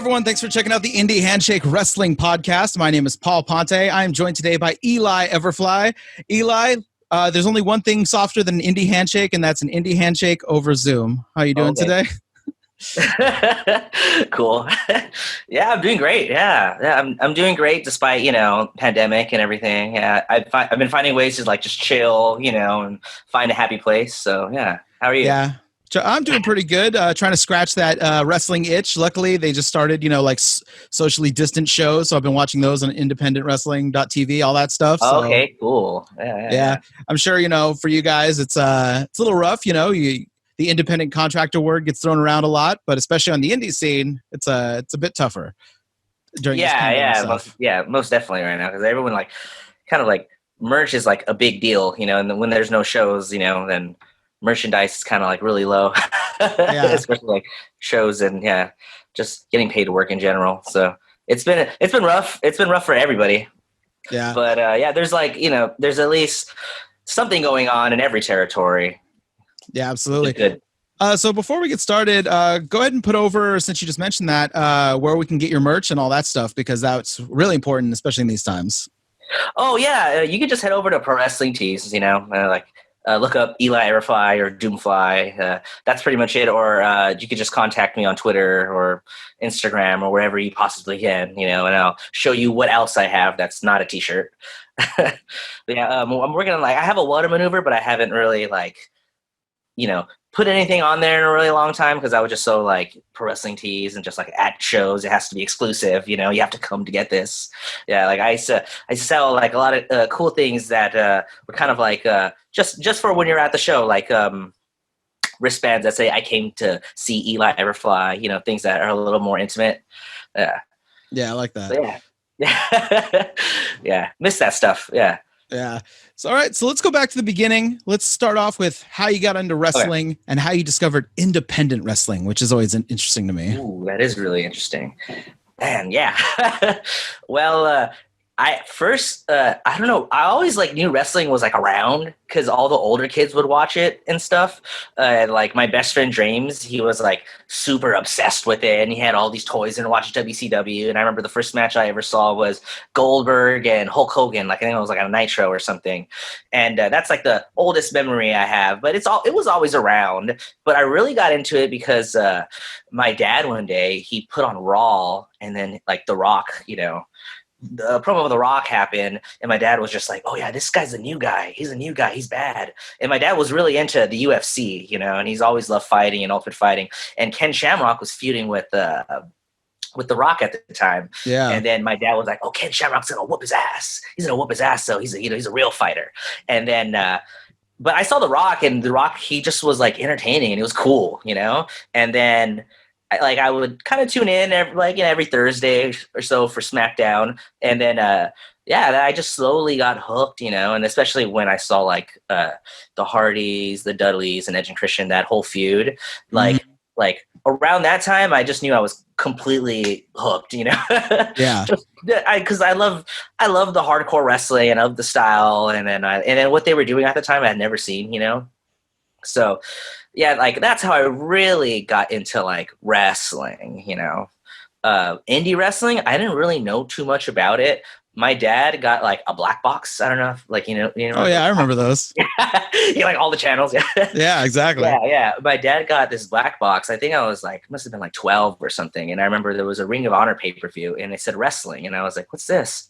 everyone. Thanks for checking out the Indy Handshake Wrestling Podcast. My name is Paul Ponte. I am joined today by Eli Everfly. Eli, there's only one thing softer than an Indy Handshake, and that's an Indy Handshake over Zoom. How are you doing today? Cool. Yeah, I'm doing great. Yeah, I'm doing great despite, pandemic and everything. Yeah, I've been finding ways to just chill, and find a happy place. So, yeah. How are you? Yeah. I'm doing pretty good. Trying to scratch that wrestling itch. Luckily, they just started, socially distant shows. So I've been watching those on independentwrestling.tv, all that stuff. So, okay, cool. Yeah. I'm sure, for you guys, it's a little rough. The independent contractor word gets thrown around a lot, but especially on the indie scene, it's a bit tougher during this pandemic stuff. Most definitely right now because everyone merch is a big deal, and when there's no shows, then merchandise is kind of really low, especially shows and just getting paid to work in general. So it's been rough. It's been rough for everybody. Yeah. But there's there's at least something going on in every territory. Yeah, absolutely. Good. So before we get started, go ahead and put over, since you just mentioned that, where we can get your merch and all that stuff, because that's really important, especially in these times. Oh yeah, you can just head over to Pro Wrestling Tees, look up Eli Everfly or Doomfly. That's pretty much it. Or you could just contact me on Twitter or Instagram or wherever you possibly can, and I'll show you what else I have that's not a t-shirt. I'm working on I have a water maneuver, but I haven't really put anything on there in a really long time because I was just so Pro Wrestling Tees and just at shows it has to be exclusive. You have to come to get this. Yeah, I used to sell a lot of cool things that were kind of just for when you're at the show, wristbands that say I came to see Eli Everfly. Things that are a little more intimate. Yeah, I like that. Yeah, miss that stuff. Yeah. Yeah. So, all right. So let's go back to the beginning. Let's start off with how you got into wrestling and how you discovered independent wrestling, which is always interesting to me. Ooh, that is really interesting. Man, yeah. Well, I don't know. I always knew wrestling was around because all the older kids would watch it and stuff. My best friend James, he was super obsessed with it, and he had all these toys and watched WCW. And I remember the first match I ever saw was Goldberg and Hulk Hogan. I think it was a Nitro or something. And that's the oldest memory I have. But it was always around. But I really got into it because my dad one day he put on Raw, and then The Rock, the promo of The Rock happened, and my dad was just oh yeah, this guy's a new guy. He's a new guy. He's bad. And my dad was really into the UFC, and he's always loved fighting and ultimate fighting. And Ken Shamrock was feuding with The Rock at the time. Yeah. And then my dad was oh, Ken Shamrock's gonna whoop his ass. He's gonna whoop his ass. So he's a real fighter. And then, but I saw The Rock, and The Rock, he just was entertaining, and it was cool, And then I would kind of tune in every Thursday or so for SmackDown, and then I just slowly got hooked, and especially when I saw the Hardys, the Dudleys, and Edge and Christian, that whole feud, around that time, I just knew I was completely hooked, Yeah. Because I love the hardcore wrestling and of the style, and then what they were doing at the time I had never seen, So, yeah, that's how I really got into wrestling, indie wrestling. I didn't really know too much about it. My dad got a black box. I don't know, Oh yeah, I remember those. All the channels. Yeah. Yeah, exactly. Yeah. My dad got this black box. I think I was must have been 12 or something. And I remember there was a Ring of Honor pay-per-view, and it said wrestling, and I was what's this?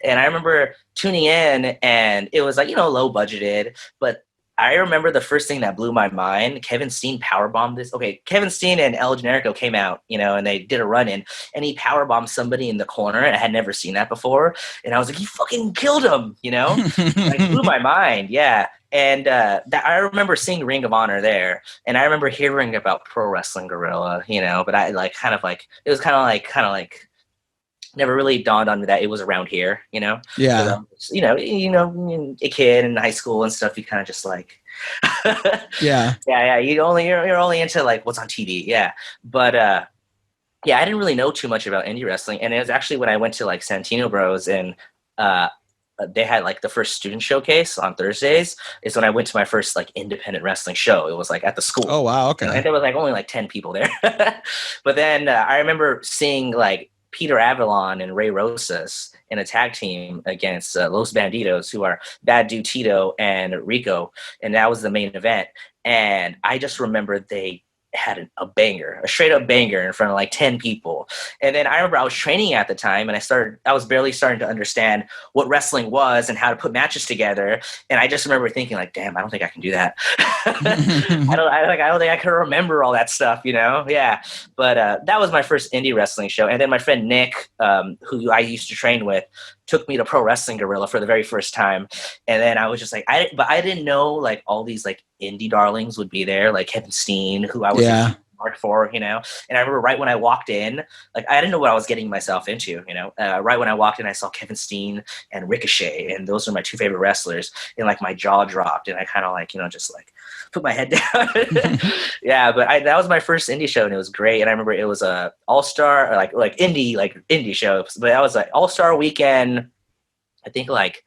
And I remember tuning in, and it was low budgeted, but I remember the first thing that blew my mind, Kevin Steen powerbombed this. Okay, Kevin Steen and El Generico came out, and they did a run-in, and he powerbombed somebody in the corner, and I had never seen that before. And I was he fucking killed him, It blew my mind, yeah. And I remember seeing Ring of Honor there, and I remember hearing about Pro Wrestling Guerrilla, but I it was kind of never really dawned on me that it was around here, Yeah. A kid in high school and stuff, you kind of just yeah. Yeah. You're only into what's on TV. Yeah. But, I didn't really know too much about indie wrestling. And it was actually when I went to Santino Bros and they had like the first student showcase on Thursdays is when I went to my first like independent wrestling show. It was like at the school. Oh, wow. Okay. And there was like only like 10 people there. But then I remember seeing like Peter Avalon and Ray Rosas in a tag team against Los Banditos, who are Bad Dude Tito and Rico. And that was the main event. And I just remember they had a banger, a straight up banger in front of like 10 people. And then I remember I was training at the time and I was barely starting to understand what wrestling was and how to put matches together. And I just remember thinking like, damn, I don't think I can do that. I don't think I can remember all that stuff, you know? Yeah. But that was my first indie wrestling show. And then my friend Nick, who I used to train with, took me to Pro Wrestling Guerrilla for the very first time. And then I was just like, I didn't know like all these like indie darlings would be there, like Kevin Steen, who I was marked for, you know? And I remember right when I walked in, like I didn't know what I was getting myself into, you know? Right when I walked in, I saw Kevin Steen and Ricochet, and those are my two favorite wrestlers. And like my jaw dropped and I kind of like, you know, just like put my head down. Yeah, but that was my first indie show and it was great. And I remember it was a all-star or like indie show, but that was like all-star weekend, I think like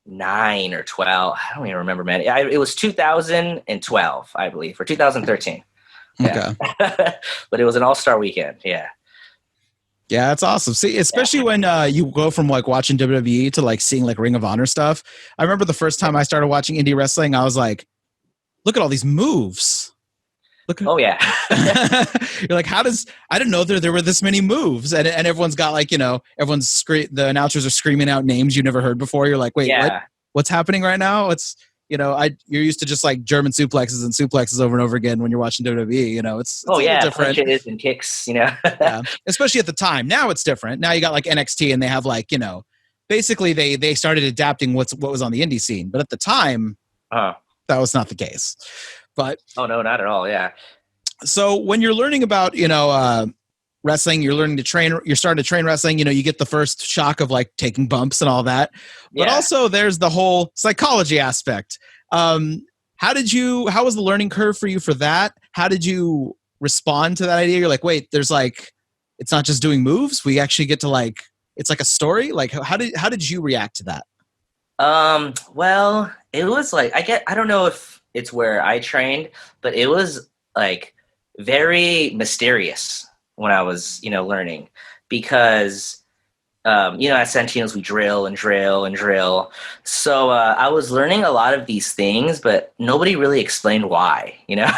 9 or 12. I don't even remember, man. It was 2012, I believe, or 2013. Yeah. Okay. But it was an all-star weekend. Yeah. Yeah, that's awesome. See, especially when you go from like watching WWE to like seeing like Ring of Honor stuff. I remember the first time I started watching indie wrestling, I was like, look at all these moves. Oh yeah. You're like, I didn't know there were this many moves, and everyone's got like, you know, the announcers are screaming out names you never heard before. You're like, wait, what's happening right now? It's, you know, you're used to just like German suplexes over and over again when you're watching WWE. You know, it's a little different. Punches and kicks. You know, yeah, especially at the time. Now it's different. Now you got like NXT, and they have like, you know, basically they started adapting what was on the indie scene, but at the time, that was not the case. But oh no, not at all. Yeah. So when you're learning about, you know, wrestling, you're starting to train wrestling, you know, you get the first shock of like taking bumps and all that. But also there's the whole psychology aspect. How was the learning curve for you for that? How did you respond to that idea? You're like, wait, there's like, it's not just doing moves. We actually get to like, it's like a story. Like how did you react to that? Well, it was like, I don't know if it's where I trained, but it was like very mysterious when I was, you know, learning, because, you know, at Santino's we drill and drill and drill. So I was learning a lot of these things, but nobody really explained why, you know?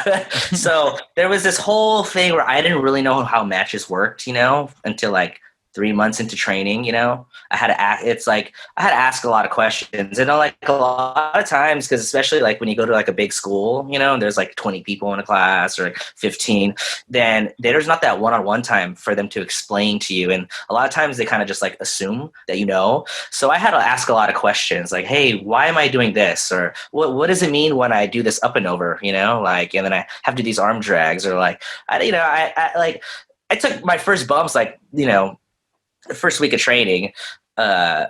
So there was this whole thing where I didn't really know how matches worked, you know, until like 3 months into training, you know, I had to ask a lot of questions, and like a lot of times, because especially like when you go to like a big school, you know, and there's like 20 people in a class or like 15, then there's not that one-on-one time for them to explain to you. And a lot of times they kind of just like assume that, you know, so I had to ask a lot of questions like, hey, why am I doing this? Or what does it mean when I do this up and over, you know, like, and then I have to do these arm drags, or like, I took my first bumps, like, you know, the first week of training, I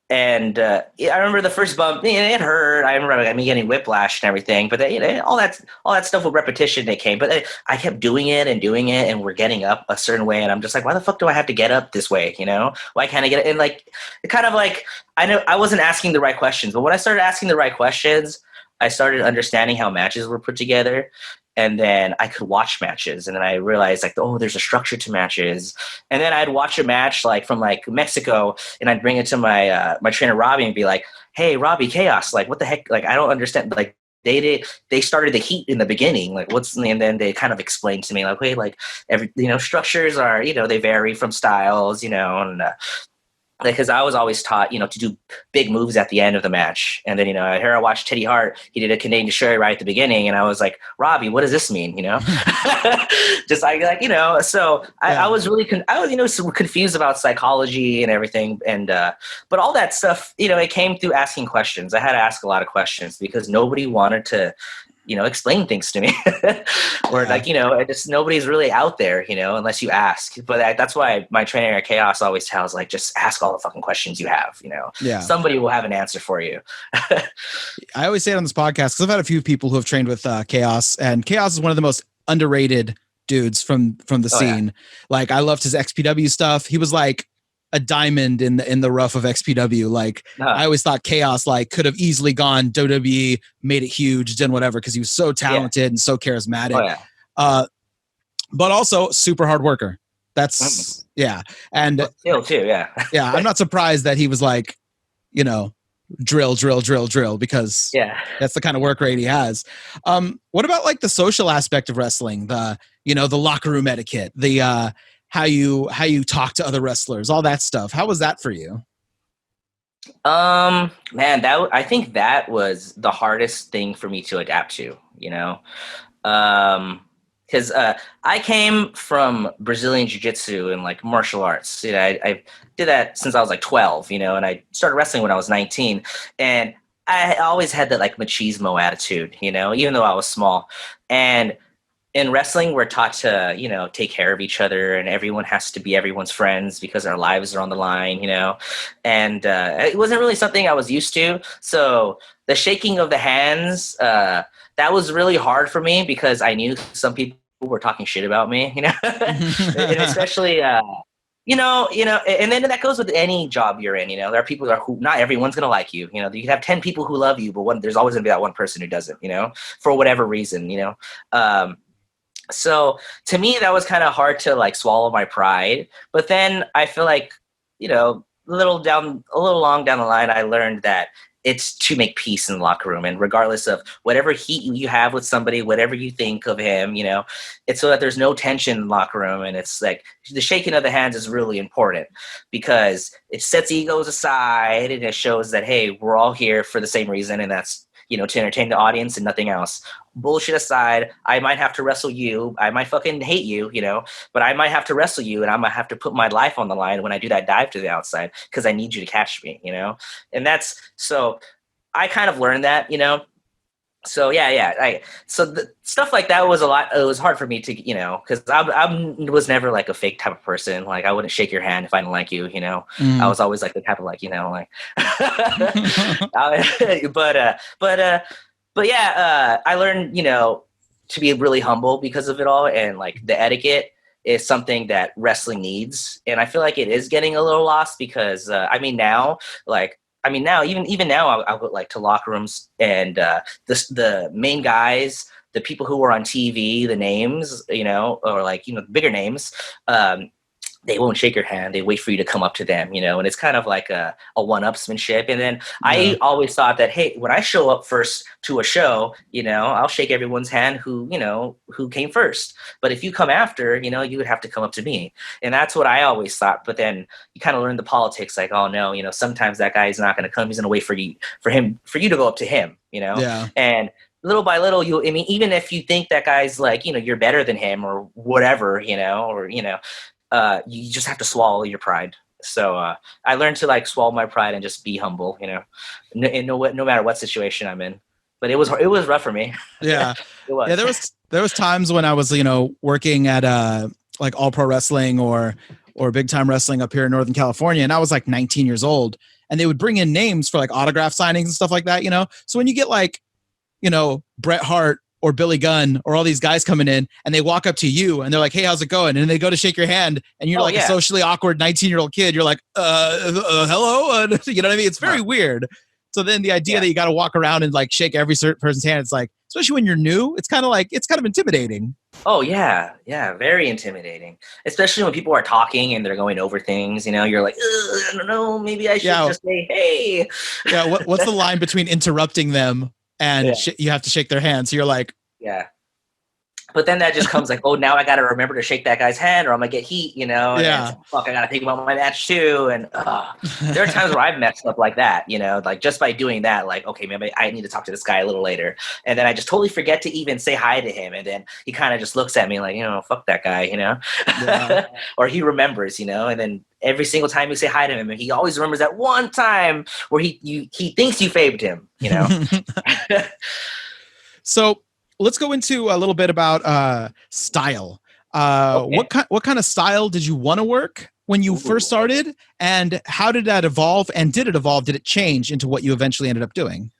remember the first bump, it hurt. I remember me getting whiplash and everything, but you know, all that stuff with repetition, they came. But I kept doing it, and we're getting up a certain way, and I'm just like, why the fuck do I have to get up this way? You know, why can't I get it? And like, it kind of like, I know I wasn't asking the right questions, but when I started asking the right questions, I started understanding how matches were put together. And then I could watch matches, and then I realized like, oh, there's a structure to matches. And then I'd watch a match like from like Mexico, and I'd bring it to my my trainer Robbie and be like, hey, Robbie, Chaos, like what the heck? Like I don't understand. Like they started the heat in the beginning, like and then they kind of explained to me like, hey, like every, you know, structures are, you know, they vary from styles, you know, and because I was always taught, you know, to do big moves at the end of the match. And then, you know, I watched Teddy Hart. He did a Canadian Destroyer right at the beginning. And I was like, Robbie, what does this mean? You know, just like, you know, so I was really, you know, so confused about psychology and everything. And, but all that stuff, you know, it came through asking questions. I had to ask a lot of questions because nobody wanted to, you know, explain things to me or like, you know, nobody's really out there, you know, unless you ask. But that's why my trainer at Chaos always tells like, just ask all the fucking questions you have, you know, somebody will have an answer for you. I always say it on this podcast, because I've had a few people who have trained with Chaos, and Chaos is one of the most underrated dudes from the scene. Yeah. Like I loved his XPW stuff. He was like a diamond in the rough of XPW. Like I always thought Chaos like could have easily gone WWE, made it huge, done whatever because he was so talented and so charismatic. But also super hard worker. That's and still too, yeah. I'm not surprised that he was like, you know, drill because that's the kind of work rate he has. What about like the social aspect of wrestling? The the locker room etiquette, the how you talk to other wrestlers, all that stuff. How was that for you? Man, I think that was the hardest thing for me to adapt to, because I came from Brazilian Jiu-Jitsu and like martial arts. I did that since I was like 12, and I started wrestling when I was 19, and I always had that like machismo attitude, even though I was small. And in wrestling, we're taught to, take care of each other, and everyone has to be everyone's friends because our lives are on the line, and it wasn't really something I was used to. So the shaking of the hands, that was really hard for me because I knew some people were talking shit about me, and especially, and then that goes with any job you're in, there are people who not everyone's going to like you, you can have 10 people who love you, but there's always going to be that one person who doesn't, for whatever reason, So to me, that was kind of hard to like swallow my pride. But then I feel like, a little long down the line, I learned that it's to make peace in the locker room. And regardless of whatever heat you have with somebody, whatever you think of him, it's so that there's no tension in the locker room. And it's like the shaking of the hands is really important because it sets egos aside and it shows that, hey, we're all here for the same reason. And that's, to entertain the audience and nothing else. Bullshit aside, I might have to wrestle you. I might fucking hate you, but I might have to wrestle you and I might have to put my life on the line when I do that dive to the outside because I need you to catch me, And so I kind of learned that, So so the stuff like that was a lot. It was hard for me to, because I was never like a fake type of person. Like I wouldn't shake your hand if I didn't like you. I was always like the type of like, but yeah, I learned, to be really humble because of it all, and like the etiquette is something that wrestling needs, and I feel like it is getting a little lost because even now, I would like to locker rooms and the main guys, the people who are on TV, the names, or like, the bigger names, they won't shake your hand. They wait for you to come up to them, and it's kind of like a one-upsmanship. And then I always thought that, hey, when I show up first to a show, I'll shake everyone's hand who came first. But if you come after, you would have to come up to me. And that's what I always thought. But then you kind of learn the politics, like, oh no, sometimes that guy is not going to come. He's going to wait for you to go up to him, And little by little, even if you think that guy's like, you're better than him or whatever, you just have to swallow your pride. So I learned to like swallow my pride and just be humble, no matter what situation I'm in. But it was rough for me. Yeah, it was. Yeah, there was times when I was working at like All Pro Wrestling or Big Time Wrestling up here in Northern California, and I was like 19 years old, and they would bring in names for like autograph signings and stuff like that. So when you get like Bret Hart or Billy Gunn or all these guys coming in and they walk up to you and they're like, hey, how's it going? And they go to shake your hand and you're a socially awkward 19-year-old kid. You're like, hello. You know what I mean? It's very weird. So then the idea that you got to walk around and like shake every certain person's hand, it's like, especially when you're new, it's kind of intimidating. Oh yeah. Yeah. Very intimidating. Especially when people are talking and they're going over things, you're like, I don't know, maybe I should just say, hey. Yeah. What's the line between interrupting them and you have to shake their hand? So you're like, yeah. But then that just comes like, oh, now I got to remember to shake that guy's hand or I'm going to get heat, And fuck, I got to think about my match too. And there are times where I've messed up like that, like just by doing that, like, okay, maybe I need to talk to this guy a little later. And then I just totally forget to even say hi to him. And then he kind of just looks at me like, fuck that guy, or he remembers, and then every single time you say hi to him, he always remembers that one time where he thinks you favored him, So let's go into a little bit about style. Okay. What kind of style did you want to work when you first started, and how did that evolve? And did it evolve? Did it change into what you eventually ended up doing?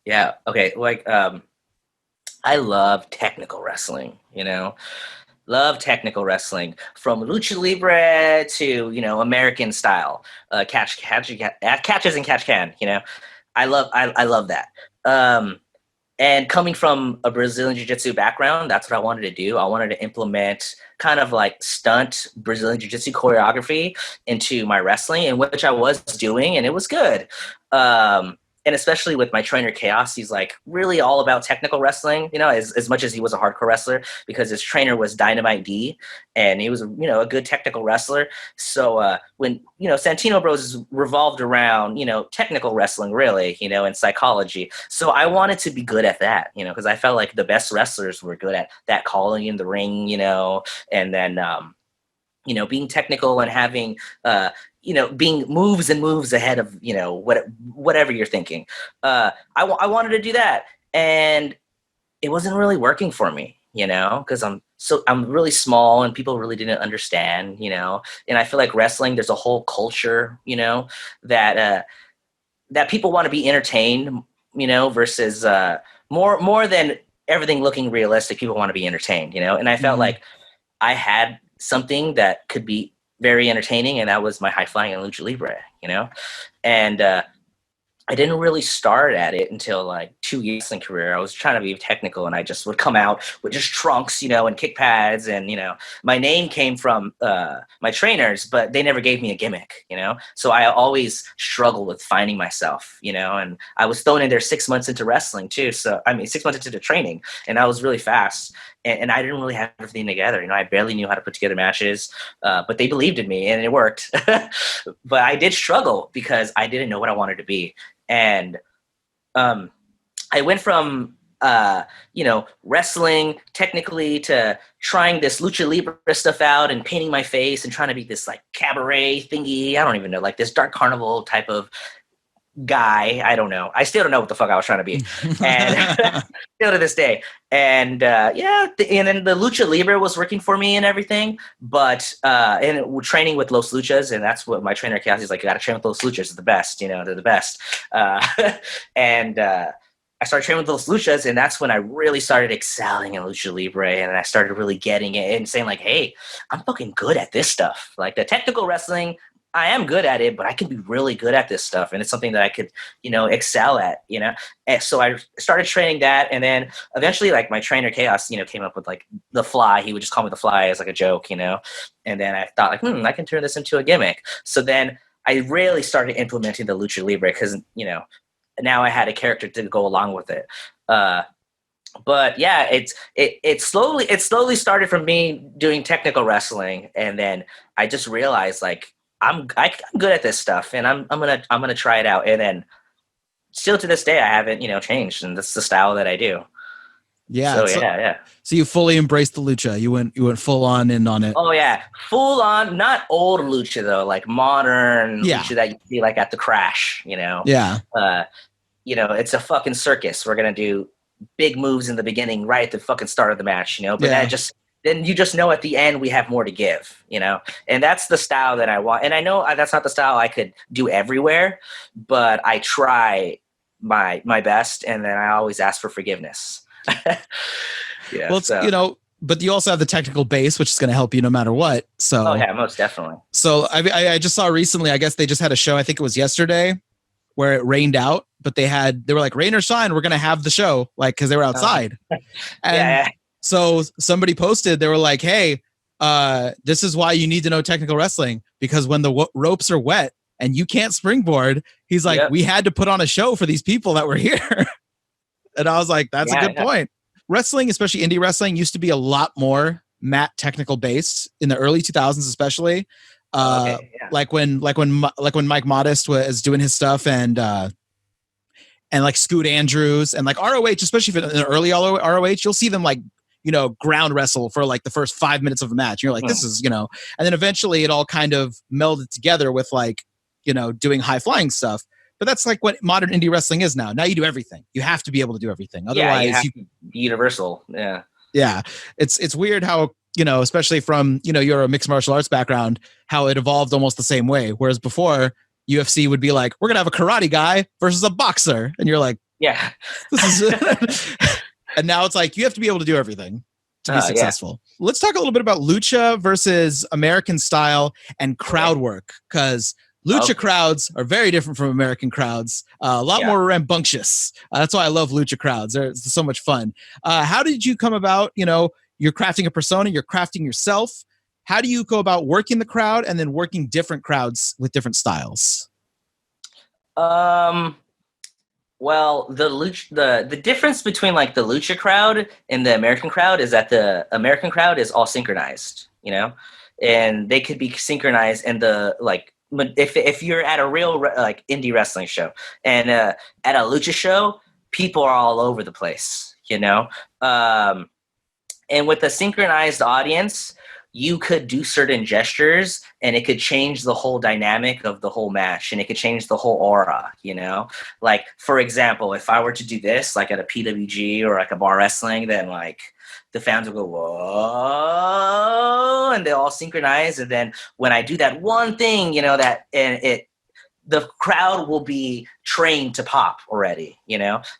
Yeah. Okay. Like, I love technical wrestling, Love technical wrestling, from lucha libre to American style, catches and catch can. I love that. And coming from a Brazilian Jiu-Jitsu background, that's what I wanted to do. I wanted to implement kind of like stunt Brazilian Jiu-Jitsu choreography into my wrestling, and which I was doing, and it was good. And especially with my trainer Chaos, he's like really all about technical wrestling, as much as he was a hardcore wrestler, because his trainer was Dynamite D, and he was a good technical wrestler. So when Santino Bros revolved around technical wrestling really, and psychology. So I wanted to be good at that, because I felt like the best wrestlers were good at that, calling in the ring, and then being technical and having being moves and moves ahead of whatever you're thinking. I wanted to do that, and it wasn't really working for me, because I'm really small and people really didn't understand, and I feel like wrestling, there's a whole culture, that people want to be entertained, versus more than everything looking realistic. People want to be entertained, and I felt like I had something that could be very entertaining, and that was my high flying and lucha libre, and I didn't really start at it until like 2 years in career. I was trying to be technical, and I just would come out with just trunks, and kick pads, and my name came from my trainers, but they never gave me a gimmick, so I always struggled with finding myself, and I was thrown in there 6 months into wrestling too. So 6 months into the training, and I was really fast. And I didn't really have everything together. I barely knew how to put together matches, but they believed in me, and it worked. But I did struggle because I didn't know what I wanted to be. And I went from, wrestling technically to trying this lucha libre stuff out and painting my face and trying to be this like cabaret thingy. I don't even know, like this dark carnival type of guy. I don't know. I still don't know what the fuck I was trying to be, and still to this day. And and then the lucha libre was working for me and everything, but and training with Los Luchas, and that's what my trainer Cassie is like. You got to train with Los Luchas. They're the best. They're the best. And I started training with Los Luchas, and that's when I really started excelling in lucha libre, and I started really getting it and saying like, hey, I'm fucking good at this stuff. Like the technical wrestling, I am good at it, but I can be really good at this stuff. And it's something that I could, excel at, And so I started training that. And then eventually like my trainer Chaos, came up with like the Fly. He would just call me the Fly as like a joke, And then I thought like, I can turn this into a gimmick. So then I really started implementing the Lucha Libre because, now I had a character to go along with it. But yeah, it slowly started from me doing technical wrestling. And then I just realized like, I'm good at this stuff, and I'm gonna try it out. And then still to this day, I haven't changed, and that's the style that I do. Yeah. So yeah. So you fully embraced the lucha. You went full on in on it. Oh yeah, full on. Not old lucha though, like modern lucha that you see like at the Crash. Yeah. It's a fucking circus. We're gonna do big moves in the beginning, right at the fucking start of the match. But then you just know at the end we have more to give, and that's the style that I want. And I know that's not the style I could do everywhere, but I try my best, and then I always ask for forgiveness. Yeah. Well, but you also have the technical base, which is going to help you no matter what. So. Oh yeah, most definitely. So I just saw recently, I guess they just had a show, I think it was yesterday, where it rained out, but they were like, rain or shine, we're going to have the show, like, because they were outside. Yeah. So somebody posted, they were like, hey, this is why you need to know technical wrestling, because when the ropes are wet and you can't springboard, he's like, we had to put on a show for these people that were here. And I was like, that's a good point. Wrestling, especially indie wrestling, used to be a lot more mat technical based in the early 2000s, especially. Like when Mike Modest was doing his stuff, and like Scoot Andrews and like ROH, especially in the early ROH, you'll see them like, ground wrestle for like the first 5 minutes of a match. You're like, this is, and then eventually it all kind of melded together with like, doing high flying stuff. But that's like what modern indie wrestling is now. Now you do everything. You have to be able to do everything. Otherwise, you be universal. Yeah. Yeah. It's weird how, especially from, you're a mixed martial arts background, how it evolved almost the same way. Whereas before, UFC would be like, we're going to have a karate guy versus a boxer. And you're like, yeah. This is and now it's like, you have to be able to do everything. to be successful. Let's talk a little bit about lucha versus American style and crowd work, because lucha crowds are very different from American crowds. A lot more rambunctious. That's why I love lucha crowds. They're so much fun. How did you come about? You're crafting a persona, you're crafting yourself. How do you go about working the crowd and then working different crowds with different styles? Well, the difference between like the lucha crowd and the American crowd is that the American crowd is all synchronized, and they could be synchronized in the like if you're at a real like indie wrestling show and at a lucha show, people are all over the place, and with a synchronized audience, you could do certain gestures and it could change the whole dynamic of the whole match, and it could change the whole aura, Like, for example, if I were to do this, like at a PWG or like a bar wrestling, then like the fans will go, whoa, and they all synchronize. And then when I do that one thing, the crowd will be trained to pop already,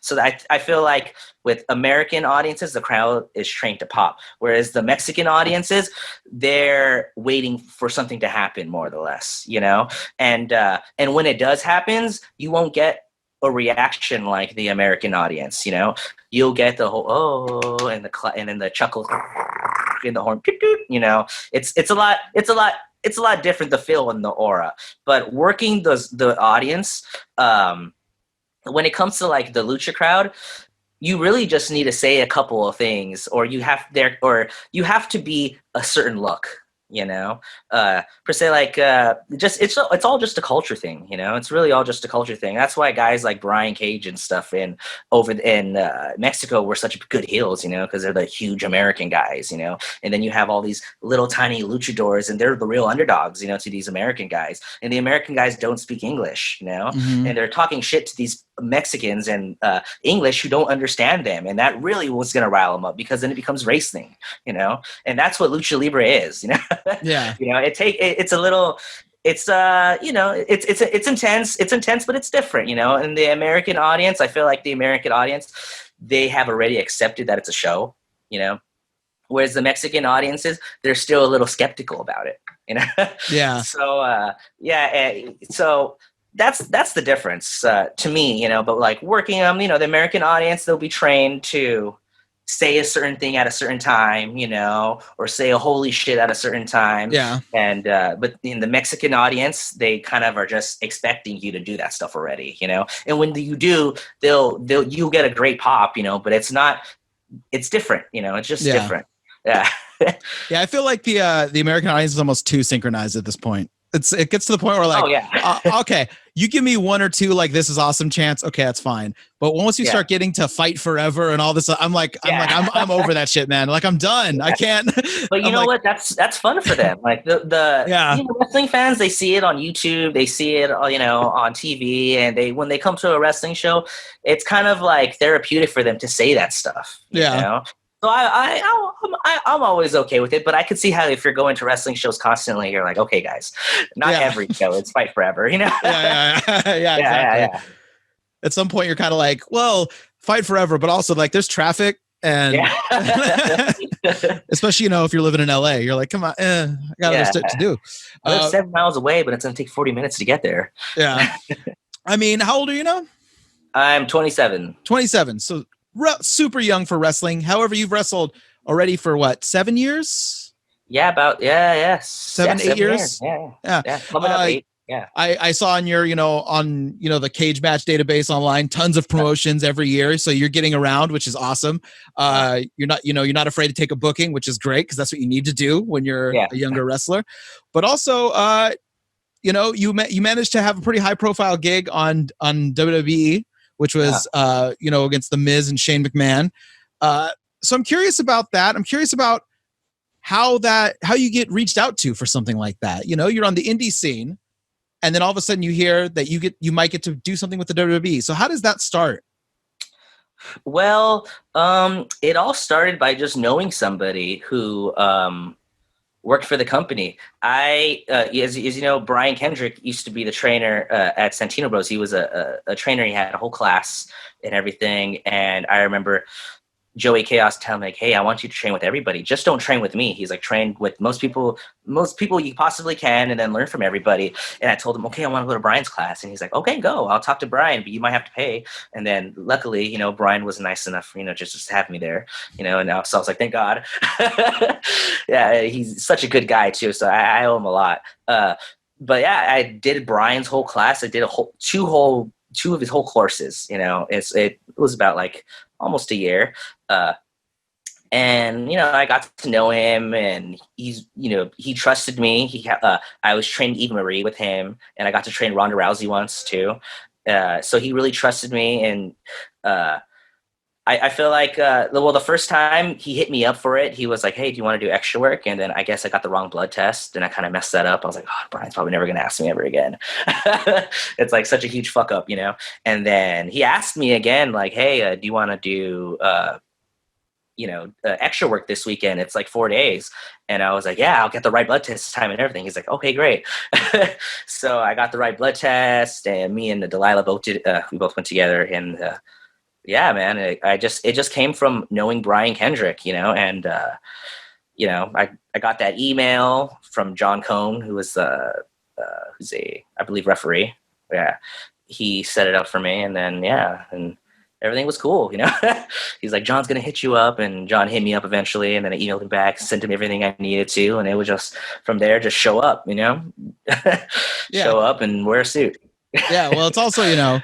So I feel like with American audiences, the crowd is trained to pop. Whereas the Mexican audiences, they're waiting for something to happen more or less, And when it does happens, you won't get a reaction like the American audience, You'll get the whole, oh, and then the chuckle in the horn, it's a lot different, the feel and the aura. But working the audience, when it comes to like the lucha crowd, you really just need to say a couple of things, or you have to be a certain look, per se, like it's all just a culture thing, It's really all just a culture thing. That's why guys like Brian Cage and stuff in Mexico were such good heels, because they're the huge American guys, and then you have all these little tiny luchadors, and they're the real underdogs, to these American guys, and the American guys don't speak English, Mm-hmm. and they're talking shit to these Mexicans and English who don't understand them, and that really was going to rile them up, because then it becomes race thing, and that's what lucha libre is, Yeah. It's a little, it's intense, but it's different, and the American audience, I feel like the American audience, they have already accepted that it's a show, whereas the Mexican audiences, they're still a little skeptical about it, Yeah. So that's the difference to me, but like working the American audience, they'll be trained to say a certain thing at a certain time, or say a holy shit at a certain time. Yeah. And but in the Mexican audience, they kind of are just expecting you to do that stuff already, And when you do, you'll get a great pop, but it's different, it's just different. Yeah. Yeah, I feel like the American audience is almost too synchronized at this point. It gets to the point where like, okay, you give me one or two like this is awesome chants, okay, that's fine. But once you start getting to fight forever and all this, I'm I'm over that shit, man. Like I'm done. I can't. But you know what? That's fun for them. Like the wrestling fans, they see it on YouTube, they see it on TV, and when they come to a wrestling show, it's kind of like therapeutic for them to say that stuff. You know? So I'm always okay with it, but I could see how if you're going to wrestling shows constantly, you're like, okay, guys, not every show, it's fight forever, Yeah, exactly. At some point, you're kind of like, well, fight forever, but also like there's traffic, and especially if you're living in LA, you're like, come on, I got other stuff to do. I live 7 miles away, but it's gonna take 40 minutes to get there. Yeah, I mean, how old are you now? I'm 27. 27. So. Super young for wrestling. However, you've wrestled already for what, 7 years? Yeah, about 7, 8 years. Yeah. Coming up 8. Yeah. I saw on your, on the Cage Match database online, tons of promotions every year. So you're getting around, which is awesome. You're not afraid to take a booking, which is great because that's what you need to do when you're a younger wrestler. But also, you managed to have a pretty high profile gig on WWE, which was, against The Miz and Shane McMahon. So I'm curious about that. I'm curious about how you get reached out to for something like that. You're on the indie scene, and then all of a sudden you hear that you might get to do something with the WWE. So how does that start? Well, it all started by just knowing somebody who worked for the company. As you know, Brian Kendrick used to be the trainer at Santino Bros. He was a trainer. He had a whole class and everything. And I remember Joey Chaos tell him like, hey, I want you to train with everybody. Just don't train with me. He's like, train with most people you possibly can, and then learn from everybody. And I told him, okay, I want to go to Brian's class. And he's like, okay, go. I'll talk to Brian, but you might have to pay. And then luckily, you know, Brian was nice enough, you know, just to have me there, you know, and now, so I was like, thank God. Yeah, he's such a good guy too. So I owe him a lot. But yeah, I did Brian's whole class. I did two of his whole courses, you know. It was about like almost a year. And, you know, I got to know him, and he's, you know, he trusted me. I was training Eva Marie with him, and I got to train Ronda Rousey once too. So he really trusted me. And I feel like, well, the first time he hit me up for it, he was like, hey, do you want to do extra work? And then I guess I got the wrong blood test, and I kind of messed that up. I was like, oh, Brian's probably never going to ask me ever again. It's like such a huge fuck up, you know? And then he asked me again, like, hey, do you want to do, extra work this weekend? It's like 4 days. And I was like, yeah, I'll get the right blood test this time and everything. He's like, okay, great. So I got the right blood test, and me and Delilah we both went together. And yeah, man, it just came from knowing Brian Kendrick, you know. And you know, I got that email from John Cone, who's a I believe referee. Yeah, he set it up for me, and then and everything was cool, you know. He's like, John's gonna hit you up, and John hit me up eventually, and then I emailed him back, sent him everything I needed to, and it was just from there, just show up, you know. Show up and wear a suit. Yeah, well, it's also, you know,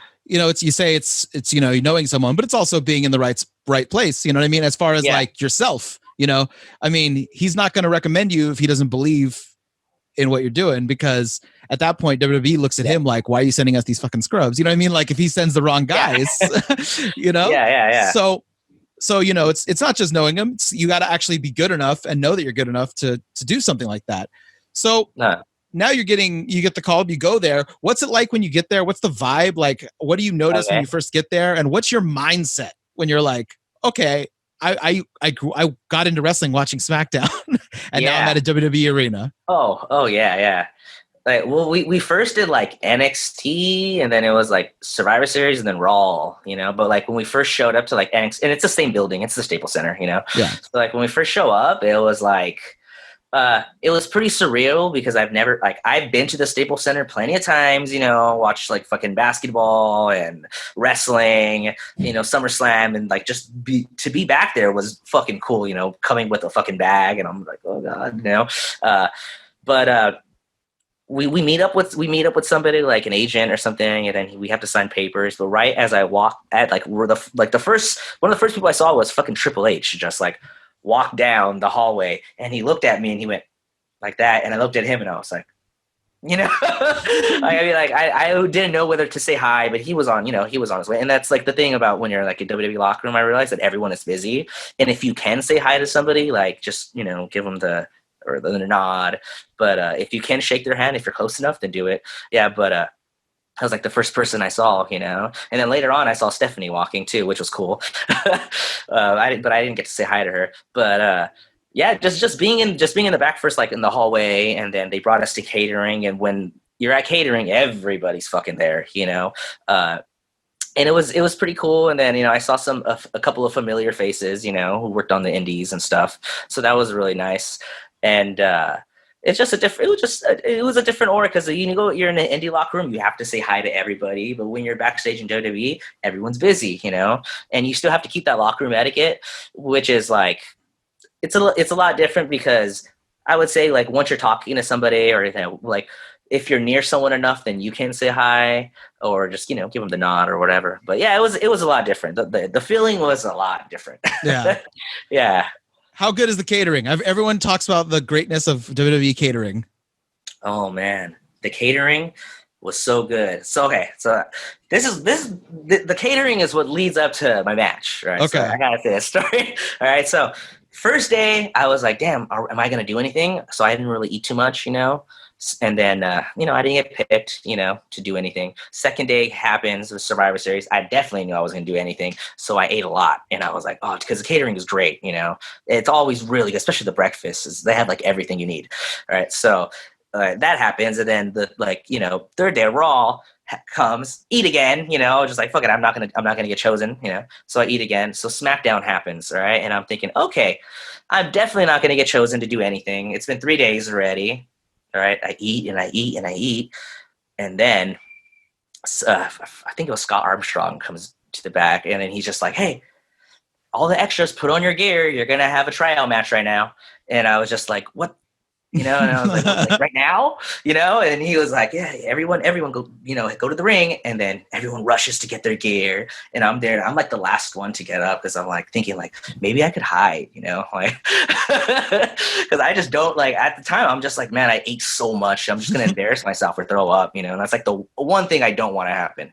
it's, you say it's you know, knowing someone, but it's also being in the right place, you know what I mean, as far as like yourself, you know. I mean, he's not going to recommend you if he doesn't believe in what you're doing, because at that point WWE looks at him like, why are you sending us these fucking scrubs, you know what I mean? Like, if he sends the wrong guys, you know. So you know, it's not just knowing him, you got to actually be good enough and know that you're good enough to do something like that. So now you get the call, you go there. What's it like when you get there? What's the vibe like? What do you notice when you first get there? And what's your mindset when you're like, okay, I got into wrestling watching SmackDown, and now I'm at a WWE arena. Oh yeah. Like, well, we first did like NXT, and then it was like Survivor Series, and then Raw, you know. But like when we first showed up to like NXT, and it's the same building, it's the Staples Center, you know. Yeah. So like when we first show up, it was like, it was pretty surreal, because I've been to the Staples Center plenty of times, you know, watched like fucking basketball and wrestling, you know, SummerSlam, and like just to be back there was fucking cool, you know, coming with a fucking bag, and I'm like, oh God, you know. But we meet up with somebody like an agent or something, and then we have to sign papers. But right as I walk at one of the first people I saw was fucking Triple H, just like walked down the hallway, and he looked at me and he went like that, and I looked at him and I was like, you know. I mean, like I didn't know whether to say hi, but he was on his way. And that's like the thing about when you're like a WWE locker room, I realized that everyone is busy, and if you can say hi to somebody, like just, you know, give them the nod. But if you can shake their hand, if you're close enough, then do it. Yeah, but I was like the first person I saw, you know. And then later on, I saw Stephanie walking too, which was cool. I didn't get to say hi to her. But yeah, just being in the back first, like in the hallway, and then they brought us to catering. And when you're at catering, everybody's fucking there, you know. And it was pretty cool. And then, you know, I saw a couple of familiar faces, you know, who worked on the indies and stuff. So that was really nice. And it's just it was a different aura, because you're in an indie locker room, you have to say hi to everybody, but when you're backstage in WWE, everyone's busy, you know, and you still have to keep that locker room etiquette, which is like, it's a lot different, because I would say, like, once you're talking to somebody, or, you know, like if you're near someone enough, then you can say hi, or just, you know, give them the nod or whatever. But yeah, it was a lot different. The feeling was a lot different. Yeah. Yeah. How good is the catering? Everyone talks about the greatness of WWE catering. Oh man, the catering was so good. So okay, so the catering is what leads up to my match, right? Okay, so I gotta say that story. All right, so first day I was like, damn, am I gonna do anything? So I didn't really eat too much, you know. And then, you know, I didn't get picked, you know, to do anything. Second day happens with Survivor Series. I definitely knew I wasn't going to do anything. So I ate a lot. And I was like, oh, because the catering is great, you know. It's always really good, especially the breakfasts. They have, like, everything you need. All right. So that happens, and then the third day Raw comes, eat again, just like fuck it, I'm not gonna get chosen, so I eat again. So SmackDown happens, all right, and I'm thinking, okay, I'm definitely not gonna get chosen to do anything. It's been 3 days already, all right. I eat and I eat and I eat, and then I think it was Scott Armstrong comes to the back, and then he's just like, hey, all the extras, put on your gear, you're gonna have a tryout match right now. And I was just like, what? And I was like, right now, and he was like, yeah, everyone go, go to the ring. And then everyone rushes to get their gear. And I'm there. I'm like the last one to get up because I'm like thinking like, maybe I could hide, like, because I just don't like, at the time, I'm just like, man, I ate so much. I'm just going to embarrass myself or throw up, and that's like the one thing I don't want to happen.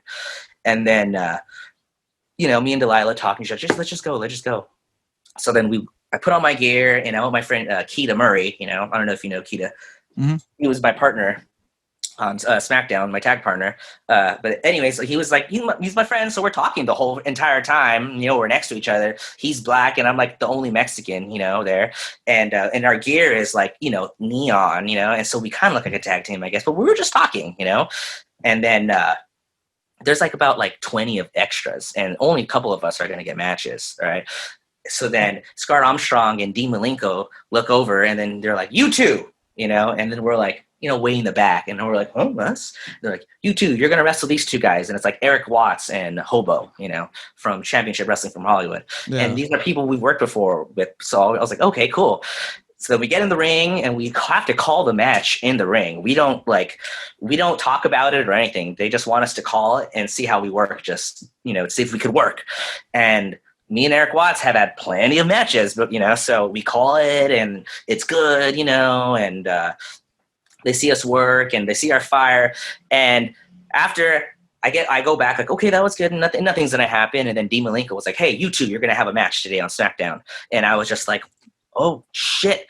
And then, me and Delilah talking, let's just go. So then I put on my gear, and I with my friend Keita Murray. I don't know if you know Keita. Mm-hmm. He was my partner on SmackDown, my tag partner. But anyway, so he was like, he's my friend, so we're talking the whole entire time. We're next to each other. He's black, and I'm like the only Mexican, there. And our gear is like, neon, and so we kind of look like a tag team, I guess. But we were just talking, And then there's like about like 20 of extras, and only a couple of us are going to get matches, right? So then Scott Armstrong and Dean Malenko look over, and then they're like, you two, and then we're like, way in the back, and we're like, oh, us? They're like, you two, you're going to wrestle these two guys. And it's like Eric Watts and Hobo, from Championship Wrestling from Hollywood. Yeah. And these are people we've worked before with. So I was like, okay, cool. So we get in the ring, and we have to call the match in the ring. We don't talk about it or anything. They just want us to call it and see how we work, just, see if we could work. And me and Eric Watts have had plenty of matches, but, so we call it, and it's good, and they see us work, and they see our fire. And after I go back like, okay, that was good. Nothing's going to happen. And then Dean Malenko was like, hey, you two, you're going to have a match today on SmackDown. And I was just like, oh shit.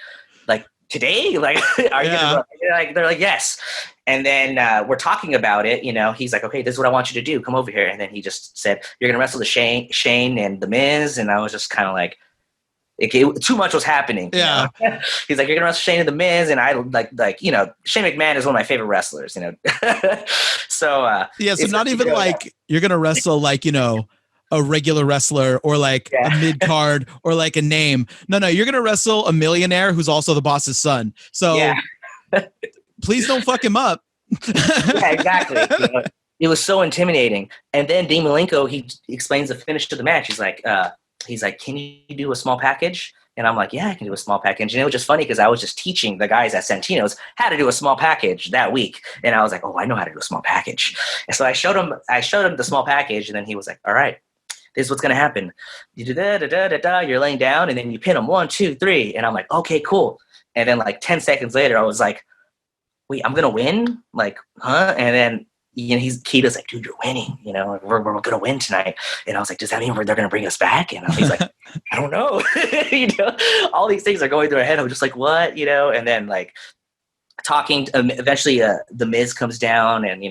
Like today? Like, are you gonna, like, they're like, yes. And then we're talking about it, he's like, okay, this is what I want you to do. Come over here. And then he just said, you're going to wrestle Shane and The Miz. And I was just kind of like, too much was happening. Yeah. He's like, you're going to wrestle Shane and The Miz. And I like, Shane McMahon is one of my favorite wrestlers, So, so not even like you're going to wrestle like, a regular wrestler or like a mid card or like a name. No, you're going to wrestle a millionaire who's also the boss's son. So please don't fuck him up. Yeah, exactly. It was so intimidating. And then Dean Malenko, he explains the finish to the match. He's like, can you do a small package? And I'm like, yeah, I can do a small package. And it was just funny because I was just teaching the guys at Santino's how to do a small package that week. And I was like, oh, I know how to do a small package. And so I showed him the small package, and then he was like, all right, this is what's going to happen. You do you're laying down, and then you pin them 1, 2, 3. And I'm like, okay, cool. And then like 10 seconds later, I was like, wait, I'm going to win? Like, huh? And then, Keita's like, dude, you're winning. We're going to win tonight. And I was like, does that mean they're going to bring us back? And he's like, I don't know. All these things are going through my head. I'm just like, what? And then like talking, eventually The Miz comes down, and,